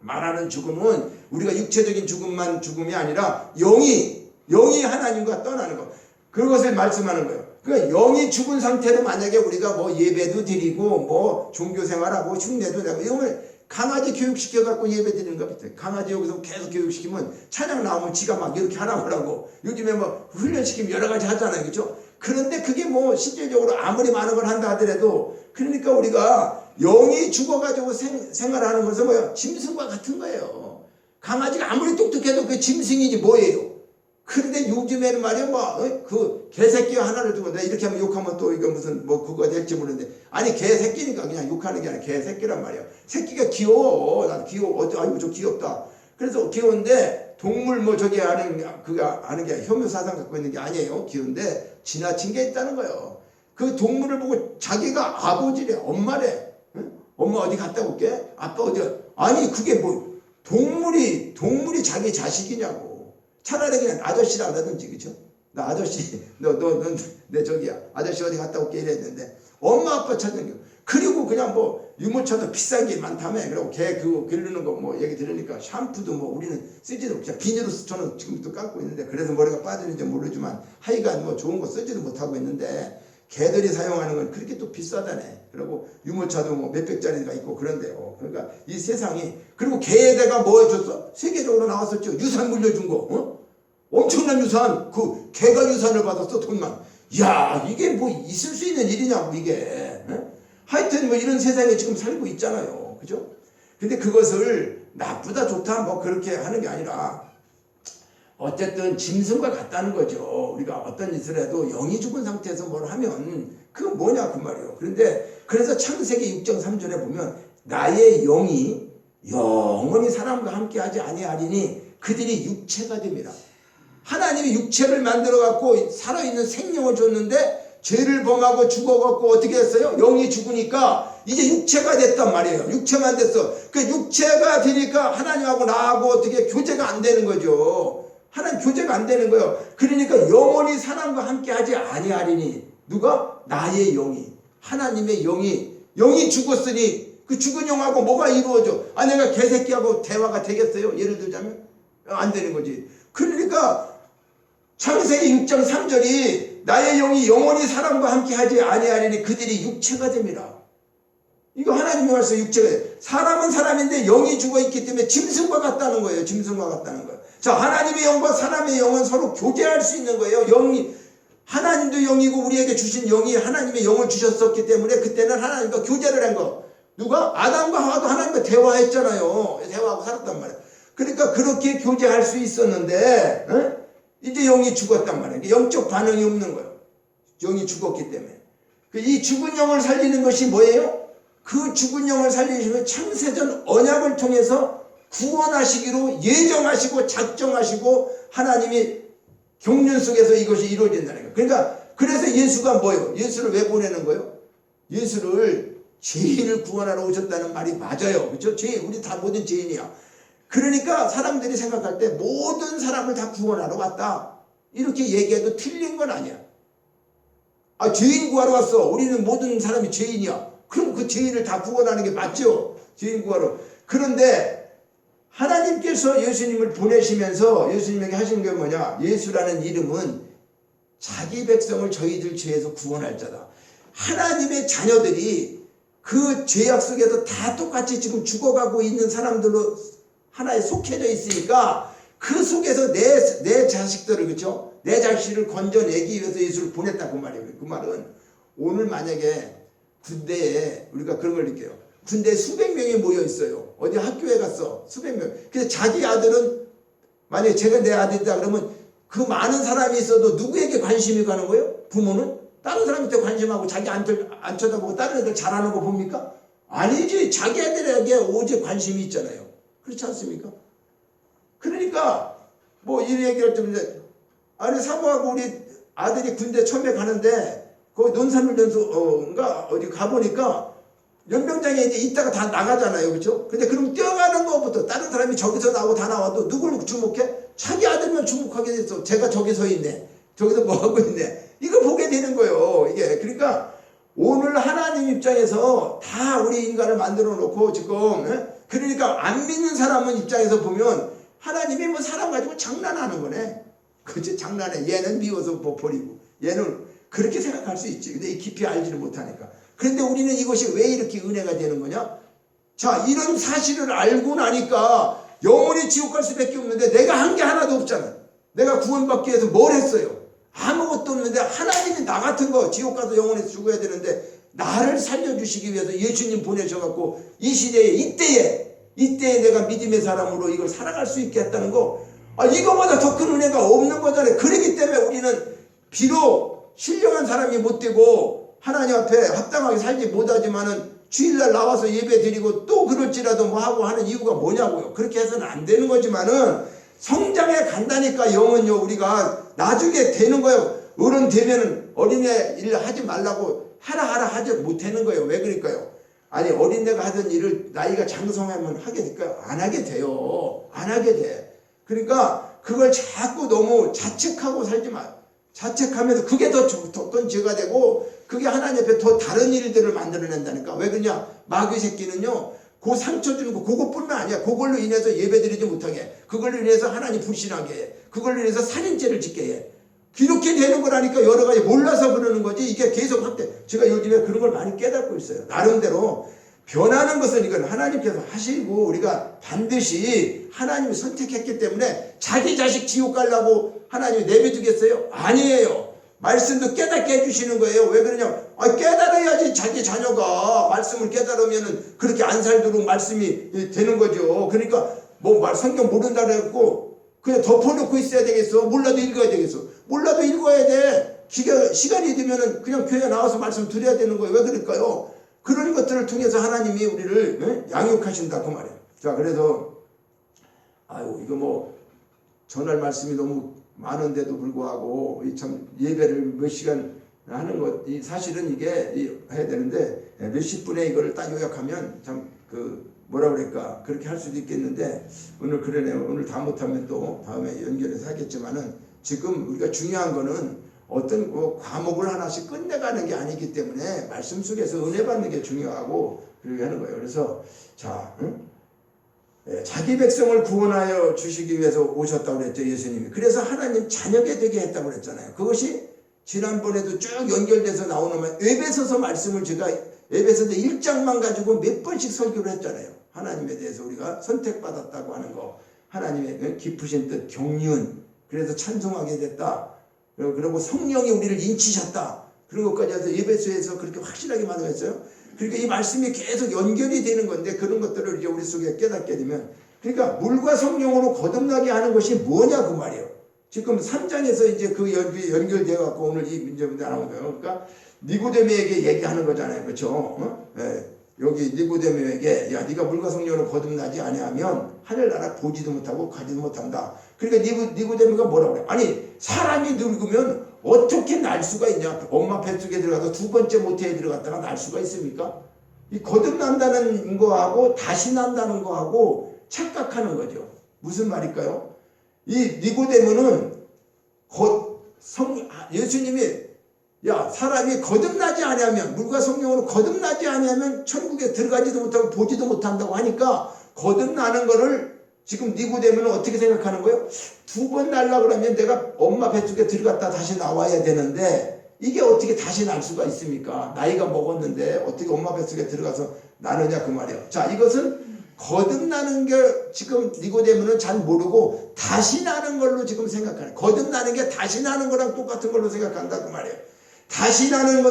말하는 죽음은 우리가 육체적인 죽음이 아니라 영이 하나님과 떠나는 거. 그것을 말씀하는 거예요. 그러니까 영이 죽은 상태로 만약에 우리가 뭐 예배도 드리고 뭐 종교생활하고 흉내도 내고 이러면 강아지 교육시켜 갖고 예배 드리는 거 비슷해. 강아지 여기서 계속 교육시키면 찬양 나오면 지가 막 이렇게 하라고 하고 요즘에 뭐 훈련시키면 여러 가지 하잖아요. 그렇죠? 그런데 그게 뭐 실질적으로 아무리 많은 걸 한다 하더라도 그러니까 우리가 영이 죽어가지고 생활하는 것은 뭐예요? 짐승과 같은 거예요. 강아지가 아무리 똑똑해도 그 짐승이지 뭐예요? 그런데 요즘에는 말이야 그 개새끼 하나를 두고 내가 이렇게 하면 욕하면 또 이거 무슨 뭐 그거 될지 모르는데 아니 개새끼니까 그냥 욕하는 게 아니라 개새끼란 말이야. 새끼가 귀여워. 나도 귀여워. 아이고 저 귀엽다. 그래서 귀여운데 동물 뭐 저기 하는 게 혐오 사상 갖고 있는 게 아니에요. 귀여운데 지나친 게 있다는 거예요. 그 동물을 보고 자기가 아버지래, 엄마래. 응? 엄마 어디 갔다 올게? 아빠 어디야? 아니 그게 뭐 동물이 자기 자식이냐고. 차라리 그냥 아저씨라 그러든지, 그죠? 나 아저씨, 내 저기야. 아저씨 어디 갔다 올게 이랬는데, 엄마 아빠 찾는 게. 그리고 그냥 뭐, 유모차도 비싼 게 많다며. 그리고 개 그거 기르는 거 뭐 얘기 들으니까 샴푸도 뭐 우리는 쓰지도 그냥 비닐로 저는 지금도 감고 있는데, 그래서 머리가 빠지는지 모르지만, 하여간 뭐 좋은 거 쓰지도 못하고 있는데, 개들이 사용하는 건 그렇게 또 비싸다네. 그리고 유모차도 뭐 몇백짜리가 있고 그런데요. 그러니까 이 세상이, 그리고 개에 대가 뭐 해줬어? 세계적으로 나왔었죠. 유산 물려준 거. 어? 엄청난 유산. 그 개가 유산을 받았어. 돈만. 이야, 이게 뭐 있을 수 있는 일이냐고 이게. 하여튼 뭐 이런 세상에 지금 살고 있잖아요. 그죠? 근데 그것을 나쁘다 좋다 뭐 그렇게 하는 게 아니라 어쨌든 짐승과 같다는 거죠. 우리가 어떤 짓을 해도 영이 죽은 상태에서 뭘 하면 그건 뭐냐 그 말이에요. 그런데 그래서 창세기 6장 3절에 보면 나의 영이 영원히 사람과 함께하지 아니하리니 그들이 육체가 됩니다. 하나님이 육체를 만들어 갖고 살아있는 생명을 줬는데 죄를 범하고 죽어갖고 어떻게 했어요? 영이 죽으니까 이제 육체가 됐단 말이에요. 육체만 됐어. 그 육체가 되니까 하나님하고 나하고 어떻게 교제가 안 되는 거죠. 하나님 교제가 안 되는 거예요. 그러니까 영원히 사람과 함께 하지 아니하리니 누가? 나의 영이. 하나님의 영이 죽었으니 그 죽은 영하고 뭐가 이루어져? 내가 개새끼하고 대화가 되겠어요? 예를 들자면 안 되는 거지. 그러니까 창세기 6장 3절이 나의 영이 영원히 사람과 함께 하지 아니하리니 그들이 육체가 됩니다. 이거 하나님이 말씀 육체가 돼. 사람은 사람인데 영이 죽어있기 때문에 짐승과 같다는 거예요. 짐승과 같다는 거예요. 자, 하나님의 영과 사람의 영은 서로 교제할 수 있는 거예요. 하나님도 영이고 우리에게 주신 영이 하나님의 영을 주셨었기 때문에 그때는 하나님과 교제를 한 거. 누가? 아담과 하와도 하나님과 대화했잖아요. 대화하고 살았단 말이에요. 그러니까 그렇게 교제할 수 있었는데 이제 영이 죽었단 말이에요. 영적 반응이 없는 거예요. 영이 죽었기 때문에. 이 죽은 영을 살리는 것이 뭐예요? 그 죽은 영을 살리시면 창세전 언약을 통해서 구원하시기로 예정하시고 작정하시고 하나님이 경륜 속에서 이것이 이루어진다는 거예요. 그러니까 그래서 예수가 뭐예요? 예수를 왜 보내는 거예요? 예수를 죄인을 구원하러 오셨다는 말이 맞아요. 그렇죠? 우리 다 모든 죄인이야. 그러니까 사람들이 생각할 때 모든 사람을 다 구원하러 왔다. 이렇게 얘기해도 틀린 건 아니야. 죄인 구하러 왔어. 우리는 모든 사람이 죄인이야. 그럼 그 죄인을 다 구원하는 게 맞죠? 죄인 구하러. 그런데 하나님께서 예수님을 보내시면서 예수님에게 하신 게 뭐냐? 예수라는 이름은 자기 백성을 저희들 죄에서 구원할 자다. 하나님의 자녀들이 그 죄악 속에서 다 똑같이 지금 죽어가고 있는 사람들로 하나에 속해져 있으니까 그 속에서 내 자식들을, 그렇죠? 내 자식을 건져내기 위해서 예수를 보냈다 그 말이에요. 그 말은 오늘 만약에 군대에 우리가 그런 걸 느껴요. 군대에 수백 명이 모여 있어요. 어디 학교에 갔어. 수백 명. 근데 자기 아들은, 만약에 제가 내 아들이다 그러면 그 많은 사람이 있어도 누구에게 관심이 가는 거예요? 부모는? 다른 사람한테 관심하고 자기 안 쳐다보고 다른 애들 잘하는 거 봅니까? 아니지. 자기 애들에게 오직 관심이 있잖아요. 그렇지 않습니까? 그러니까 뭐 이 얘기를 좀 이제, 아니 사모하고 우리 아들이 군대 처음에 가는데 거기 논산훈련소인가 어디 가보니까 연병장에 이제 있다가 다 나가잖아요. 그렇죠? 근데 그럼 뛰어가는 것부터 다른 사람이 저기서 나오고 다 나와도 누굴 주목해? 자기 아들만 주목하게 됐어. 제가 저기 서 있네. 저기서 뭐 하고 있네. 이거 보게 되는 거예요. 이게 그러니까 오늘 하나님 입장에서 다 우리 인간을 만들어 놓고 지금, 그러니까 안 믿는 사람은 입장에서 보면 하나님이 뭐 사람 가지고 장난하는 거네. 그치? 장난해. 얘는 미워서 뭐 버리고 얘는 그렇게 생각할 수 있지. 근데 이 깊이 알지를 못하니까. 그런데 우리는 이것이 왜 이렇게 은혜가 되는 거냐? 자, 이런 사실을 알고 나니까 영원히 지옥 갈 수밖에 없는데 내가 한 게 하나도 없잖아. 내가 구원받기 위해서 뭘 했어요? 아무것도 없는데 하나님이 나 같은 거 지옥 가서 영원히 죽어야 되는데 나를 살려주시기 위해서 예수님 보내셔갖고 이 시대에 이때에 내가 믿음의 사람으로 이걸 살아갈 수 있게 했다는 거, 이거보다 더 큰 은혜가 없는 거잖아요. 그렇기 때문에 우리는 비록 신령한 사람이 못 되고 하나님 앞에 합당하게 살지 못하지만은 주일날 나와서 예배 드리고 또 그럴지라도 뭐 하고 하는 이유가 뭐냐고요. 그렇게 해서는 안 되는 거지만은 성장해 간다니까. 영은요, 우리가 나중에 되는 거예요. 어른 되면은 어린애 일 하지 말라고 하라 하지 못하는 거예요. 왜 그럴까요? 아니, 어린애가 하던 일을 나이가 장성하면 하게 될까요? 안 하게 돼요. 안 하게 돼. 그러니까 그걸 자꾸 너무 자책하고 살지 마. 자책하면서 그게 더 큰 죄가 되고 그게 하나님 앞에 더 다른 일들을 만들어낸다니까. 왜 그러냐? 마귀 새끼는요, 그 상처 주는 거 그것뿐만 아니야. 그걸로 인해서 예배드리지 못하게, 그걸로 인해서 하나님 불신하게 해, 그걸로 인해서 살인죄를 짓게 해. 이렇게 되는 거라니까. 여러 가지 몰라서 그러는 거지. 이게 계속 확대. 제가 요즘에 그런 걸 많이 깨닫고 있어요. 나름대로 변하는 것은 이건 하나님께서 하시고 우리가 반드시 하나님이 선택했기 때문에 자기 자식 지옥 가려고 하나님이 내버두겠어요? 아니에요. 말씀도 깨닫게 해주시는 거예요. 왜 그러냐? 깨달아야지 자기 자녀가 말씀을 깨달으면 그렇게 안 살도록 말씀이 되는 거죠. 그러니까 뭐 성경 모른다 그래갖고 그냥 덮어놓고 있어야 되겠어? 몰라도 읽어야 되겠어? 몰라도 읽어야 돼. 시간이 되면은 그냥 교회 나와서 말씀 드려야 되는 거예요. 왜 그럴까요? 그런 것들을 통해서 하나님이 우리를 양육하신다 그 말이에요. 자, 그래서 이거 뭐 전할 말씀이 너무 많은데도 불구하고 참 예배를 몇 시간 하는 것, 사실은 이게 해야 되는데 몇십 분에 이거를 딱 요약하면 참 뭐라 그럴까 그렇게 할 수도 있겠는데 오늘 그러네요. 오늘 다 못하면 또 다음에 연결해서 하겠지만은 지금 우리가 중요한 거는 어떤 과목을 하나씩 끝내가는 게 아니기 때문에 말씀 속에서 은혜 받는 게 중요하고 그렇게 하는 거예요. 그래서 자, 자기 백성을 구원하여 주시기 위해서 오셨다고 그랬죠, 예수님이. 그래서 하나님 자녀가 되게 했다고 그랬잖아요. 그것이 지난번에도 쭉 연결돼서 나오는 에베소서 말씀을 제가 에베소서 1장만 가지고 몇 번씩 설교를 했잖아요. 하나님에 대해서 우리가 선택받았다고 하는 거, 하나님의 깊으신 뜻, 경륜, 그래서 찬송하게 됐다. 그리고 성령이 우리를 인치셨다. 그런 것까지 해서 에베소에서 그렇게 확실하게 말했어요. 그러니까 이 말씀이 계속 연결이 되는 건데 그런 것들을 이제 우리 속에 깨닫게 되면, 그러니까 물과 성령으로 거듭나게 하는 것이 뭐냐 그 말이에요. 지금 3장에서 이제 그 연결되어 갖고 오늘 이 문제가 나온 거예요. 그러니까 니고데모에게 얘기하는 거잖아요. 그렇죠? 여기 니고데모에게 야, 네가 물과 성령으로 거듭나지 아니하면 하늘나라 보지도 못하고 가지도 못한다. 그러니까 니고데모가 뭐라고 그래? 아니, 사람이 늙으면 어떻게 날 수가 있냐? 엄마 뱃속에 들어가서 두 번째 모태에 들어갔다가 날 수가 있습니까? 이 거듭난다는 거하고 다시 난다는 거하고 착각하는 거죠. 무슨 말일까요? 이 니고데모는 예수님이 야, 사람이 거듭나지 아니하면, 물과 성령으로 거듭나지 아니하면 천국에 들어가지도 못하고 보지도 못한다고 하니까 거듭나는 거를 지금 니고데모는 어떻게 생각하는 거예요? 두 번 날라 그러면 내가 엄마 뱃속에 들어갔다 다시 나와야 되는데 이게 어떻게 다시 날 수가 있습니까? 나이가 먹었는데 어떻게 엄마 뱃속에 들어가서 나느냐 그 말이에요. 자, 이것은 거듭나는 게 지금 니고데모는 잘 모르고 다시 나는 걸로 지금 생각하는, 거듭나는 게 다시 나는 거랑 똑같은 걸로 생각한다 그 말이에요. 다시 나는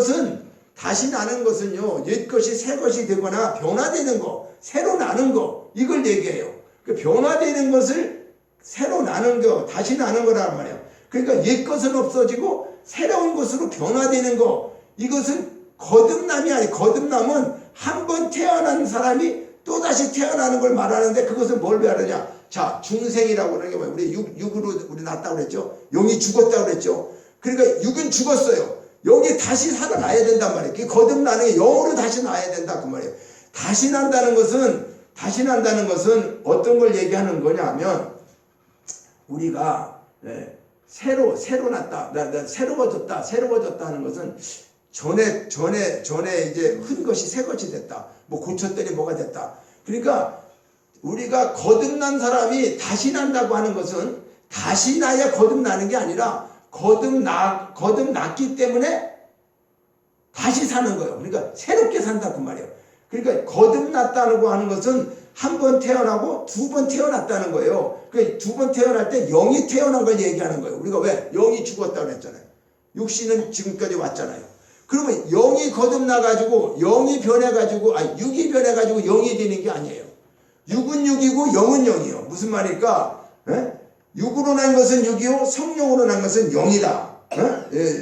것은요, 옛것이 새것이 되거나 변화되는 거, 새로 나는 거, 이걸 얘기해요. 그 변화되는 것을 새로 나는 거, 다시 나는 거란 말이에요. 그러니까 옛것은 없어지고 새로운 것으로 변화되는 거, 이것은 거듭남이 아니, 거듭남은 한 번 태어난 사람이 또다시 태어나는 걸 말하는데, 그것은 뭘 말하느냐. 자, 중생이라고 그러는 게 뭐예요? 우리 육으로 우리 났다고 그랬죠. 영이 죽었다고 그랬죠. 그러니까 육은 죽었어요. 영이 다시 살아나야 된단 말이에요. 그게 거듭나는 게 영으로 다시 나야 된다 그 말이에요. 다시 난다는 것은 어떤 걸 얘기하는 거냐면, 우리가 새로 났다, 새로워졌다 하는 것은 전에 이제 흔 것이 새 것이 됐다. 뭐 고쳤더니 뭐가 됐다. 그러니까 우리가 거듭난 사람이 다시 난다고 하는 것은 다시 나야 거듭나는 게 아니라 거듭났기 때문에 다시 사는 거예요. 그러니까 새롭게 산다 그 말이에요. 그러니까 거듭났다고 하는 것은 한 번 태어나고 두 번 태어났다는 거예요. 그러니까 두 번 태어날 때 영이 태어난 걸 얘기하는 거예요. 우리가 왜? 영이 죽었다고 그랬잖아요. 육신은 지금까지 왔잖아요. 그러면 영이 거듭나가지고 영이 변해가지고 육이 변해가지고 영이 되는 게 아니에요. 육은 육이고 영은 영이에요. 무슨 말일까? 육으로 난 것은 육이요 성령으로 난 것은 영이다.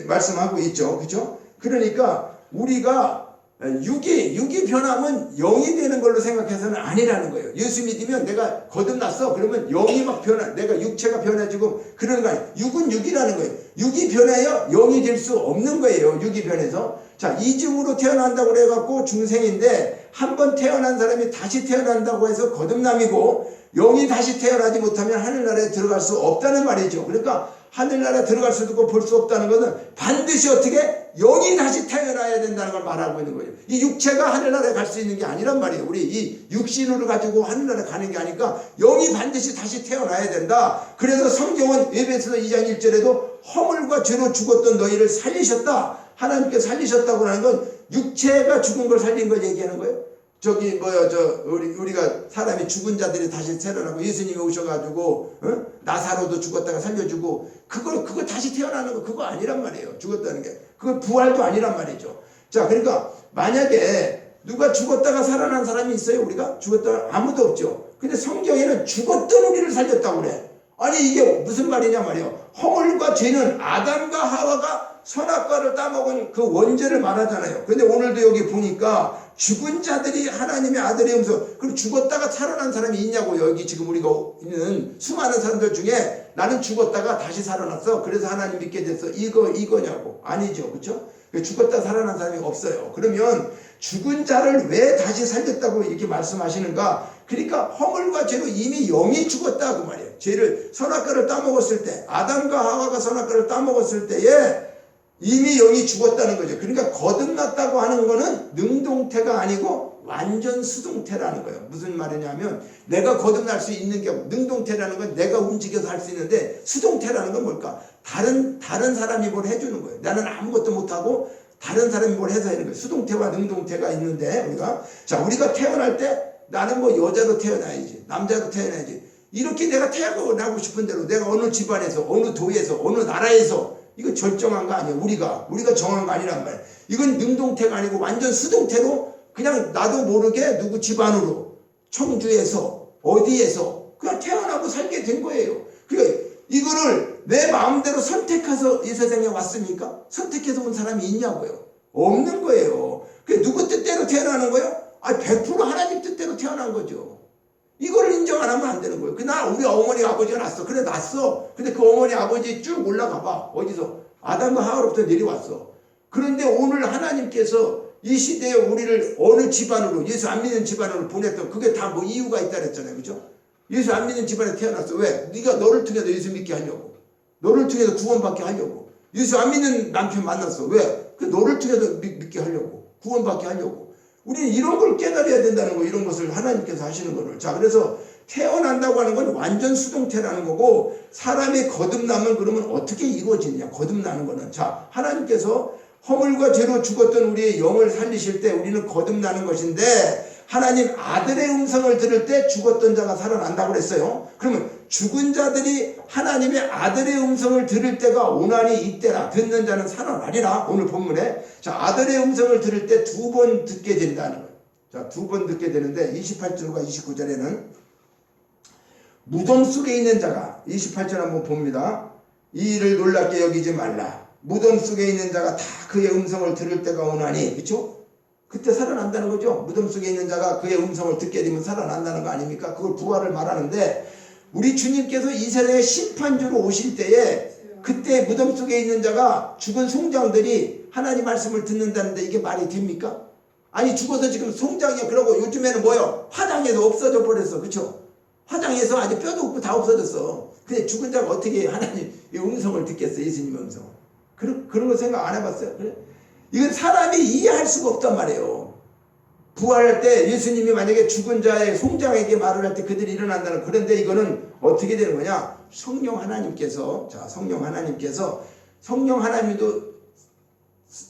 말씀하고 있죠. 그렇죠? 그러니까 우리가 육이 변하면 영이 되는 걸로 생각해서는 아니라는 거예요. 예수 믿으면 내가 거듭났어. 그러면 영이 막 내가 육체가 변해지고 그러는 거 아니에요. 육은 육이라는 거예요. 육이 변해야 영이 될 수 없는 거예요. 육이 변해서. 자, 이중으로 태어난다고 그래갖고 중생인데, 한 번 태어난 사람이 다시 태어난다고 해서 거듭남이고, 영이 다시 태어나지 못하면 하늘나라에 들어갈 수 없다는 말이죠. 그러니까 하늘나라 들어갈 수도 없고 볼 수 없다는 것은 반드시 어떻게? 영이 다시 태어나야 된다는 걸 말하고 있는 거예요. 이 육체가 하늘나라에 갈 수 있는 게 아니란 말이에요. 우리 이 육신으로 가지고 하늘나라에 가는 게 아니까 영이 반드시 다시 태어나야 된다. 그래서 성경은 에베소서 2장 1절에도 허물과 죄로 죽었던 너희를 살리셨다. 하나님께 살리셨다고 하는 건 육체가 죽은 걸 살린 걸 얘기하는 거예요. 우리가 사람이 죽은 자들이 다시 태어나고, 예수님이 오셔가지고, 나사로도 죽었다가 살려주고, 그거 다시 태어나는 거, 그거 아니란 말이에요. 죽었다는 게. 그거 부활도 아니란 말이죠. 자, 그러니까, 만약에 누가 죽었다가 살아난 사람이 있어요? 우리가? 죽었다가 아무도 없죠. 근데 성경에는 죽었던 우리를 살렸다고 그래. 아니, 이게 무슨 말이냐 말이에요. 허물과 죄는 아담과 하와가 선악과를 따먹은 그 원죄를 말하잖아요. 근데 오늘도 여기 보니까 죽은 자들이 하나님의 아들의 음성, 그럼 죽었다가 살아난 사람이 있냐고. 여기 지금 우리가 있는 수많은 사람들 중에 나는 죽었다가 다시 살아났어, 그래서 하나님 믿게 됐어, 이거냐고. 아니죠. 그렇죠? 죽었다 살아난 사람이 없어요. 그러면 죽은 자를 왜 다시 살렸다고 이렇게 말씀하시는가? 그러니까 허물과 죄로 이미 영이 죽었다 그 말이에요. 죄를, 선악과를 따먹었을 때, 아담과 하와가 선악과를 따먹었을 때에 이미 영이 죽었다는 거죠. 그러니까 거듭났다고 하는 거는 능동태가 아니고 완전 수동태라는 거예요. 무슨 말이냐면, 내가 거듭날 수 있는 게, 능동태라는 건 내가 움직여서 할 수 있는데, 수동태라는 건 뭘까? 다른 사람이 뭘 해주는 거예요. 나는 아무것도 못하고 다른 사람이 뭘 해서 하는 거예요. 수동태와 능동태가 있는데, 우리가 태어날 때 나는 뭐 여자로 태어나야지, 남자로 태어나야지, 이렇게 내가 태어나고 싶은 대로 내가 어느 집안에서, 어느 도에서, 어느 나라에서, 이거 절정한 거 아니에요. 우리가 정한 거 아니란 말이에요. 이건 능동태가 아니고 완전 수동태로 그냥 나도 모르게 누구 집안으로, 청주에서, 어디에서 그냥 태어나고 살게 된 거예요. 그러니까 이거를 내 마음대로 선택해서 이 세상에 왔습니까? 선택해서 온 사람이 있냐고요? 없는 거예요. 그 누구 뜻대로 태어나는 거예요? 100% 하나님 뜻대로 태어난 거죠. 이걸 인정 안 하면 안 되는 거예요. 우리 어머니 아버지가 낳았어. 그래, 낳았어. 근데 그 어머니 아버지 쭉 올라가 봐. 어디서? 아담과 하와로부터 내려왔어. 그런데 오늘 하나님께서 이 시대에 우리를 어느 집안으로, 예수 안 믿는 집안으로 보냈던, 그게 다 뭐 이유가 있다 그랬잖아요. 그죠? 예수 안 믿는 집안에 태어났어. 왜? 네가 너를 통해서 예수 믿게 하려고. 너를 통해서 구원받게 하려고. 예수 안 믿는 남편 만났어. 왜? 너를 통해서 믿게 하려고. 구원받게 하려고. 우리는 이런 걸 깨달아야 된다는 거, 이런 것을 하나님께서 하시는 거를. 자, 그래서 태어난다고 하는 건 완전 수동태라는 거고, 사람이 거듭나면 그러면 어떻게 이루어지느냐, 거듭나는 거는. 자, 하나님께서 허물과 죄로 죽었던 우리의 영을 살리실 때 우리는 거듭나는 것인데, 하나님 아들의 음성을 들을 때 죽었던 자가 살아난다고 그랬어요. 그러면 죽은 자들이 하나님의 아들의 음성을 들을 때가 오나니 이때라. 듣는 자는 살아나리라. 오늘 본문에. 자, 아들의 음성을 들을 때 2번 듣게 된다는 거예요. 자, 2번 듣게 되는데 28절과 29절에는 무덤 속에 있는 자가 28절 한번 봅니다. 이 일을 놀랍게 여기지 말라. 무덤 속에 있는 자가 다 그의 음성을 들을 때가 오나니, 그렇죠? 그때 살아난다는 거죠. 무덤 속에 있는 자가 그의 음성을 듣게 되면 살아난다는 거 아닙니까? 그걸 부활을 말하는데 우리 주님께서 이 세상에 심판주로 오실 때에 그때 무덤 속에 있는 자가 죽은 송장들이 하나님 말씀을 듣는다는데 이게 말이 됩니까? 아니 죽어서 지금 송장이야. 그러고 요즘에는 뭐요? 화장에서 없어져 버렸어. 그렇죠? 화장에서 아주 뼈도 없고 다 없어졌어. 근데 죽은 자가 어떻게 하나님 음성을 듣겠어? 예수님의 음성을. 그런 거 생각 안 해봤어요? 그래? 이건 사람이 이해할 수가 없단 말이에요. 부활할 때 예수님이 만약에 죽은 자의 송장에게 말을 할 때 그들이 일어난다는, 그런데 이거는 어떻게 되는 거냐? 성령 하나님께서, 자, 성령 하나님도,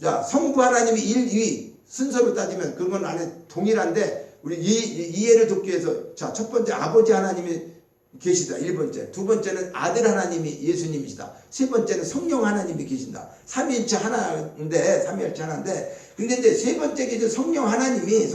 자, 성부 하나님이 1, 2 순서로 따지면 그건 안에 동일한데 우리 이해를 돕기 위해서, 자, 첫 번째 아버지 하나님이 계시다. 1번째. 두 번째는 아들 하나님이 예수님이시다. 세 번째는 성령 하나님이 계신다. 삼위일체 하나인데, 근데 이제 세 번째 계신 성령 하나님이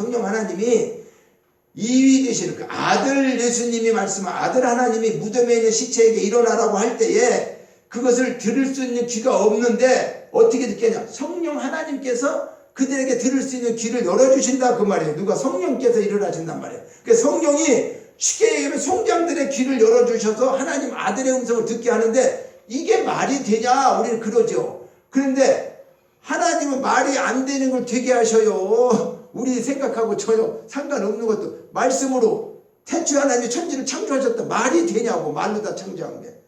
2위 되시는 그 아들 예수님이 아들 하나님이 무덤에 있는 시체에게 일어나라고 할 때에 그것을 들을 수 있는 귀가 없는데 어떻게 듣겠냐? 성령 하나님께서 그들에게 들을 수 있는 귀를 열어주신다 그 말이에요. 누가? 성령께서 일어나신단 말이에요. 그래서 성령이 쉽게 얘기하면 송장들의 귀를 열어주셔서 하나님 아들의 음성을 듣게 하는데 이게 말이 되냐? 우리는 그러죠. 그런데 하나님은 말이 안 되는 걸 되게 하셔요. 우리 생각하고 전혀 상관없는 것도 말씀으로 태초에 하나님이 천지를 창조하셨다. 말이 되냐고. 말로 다 창조한 게.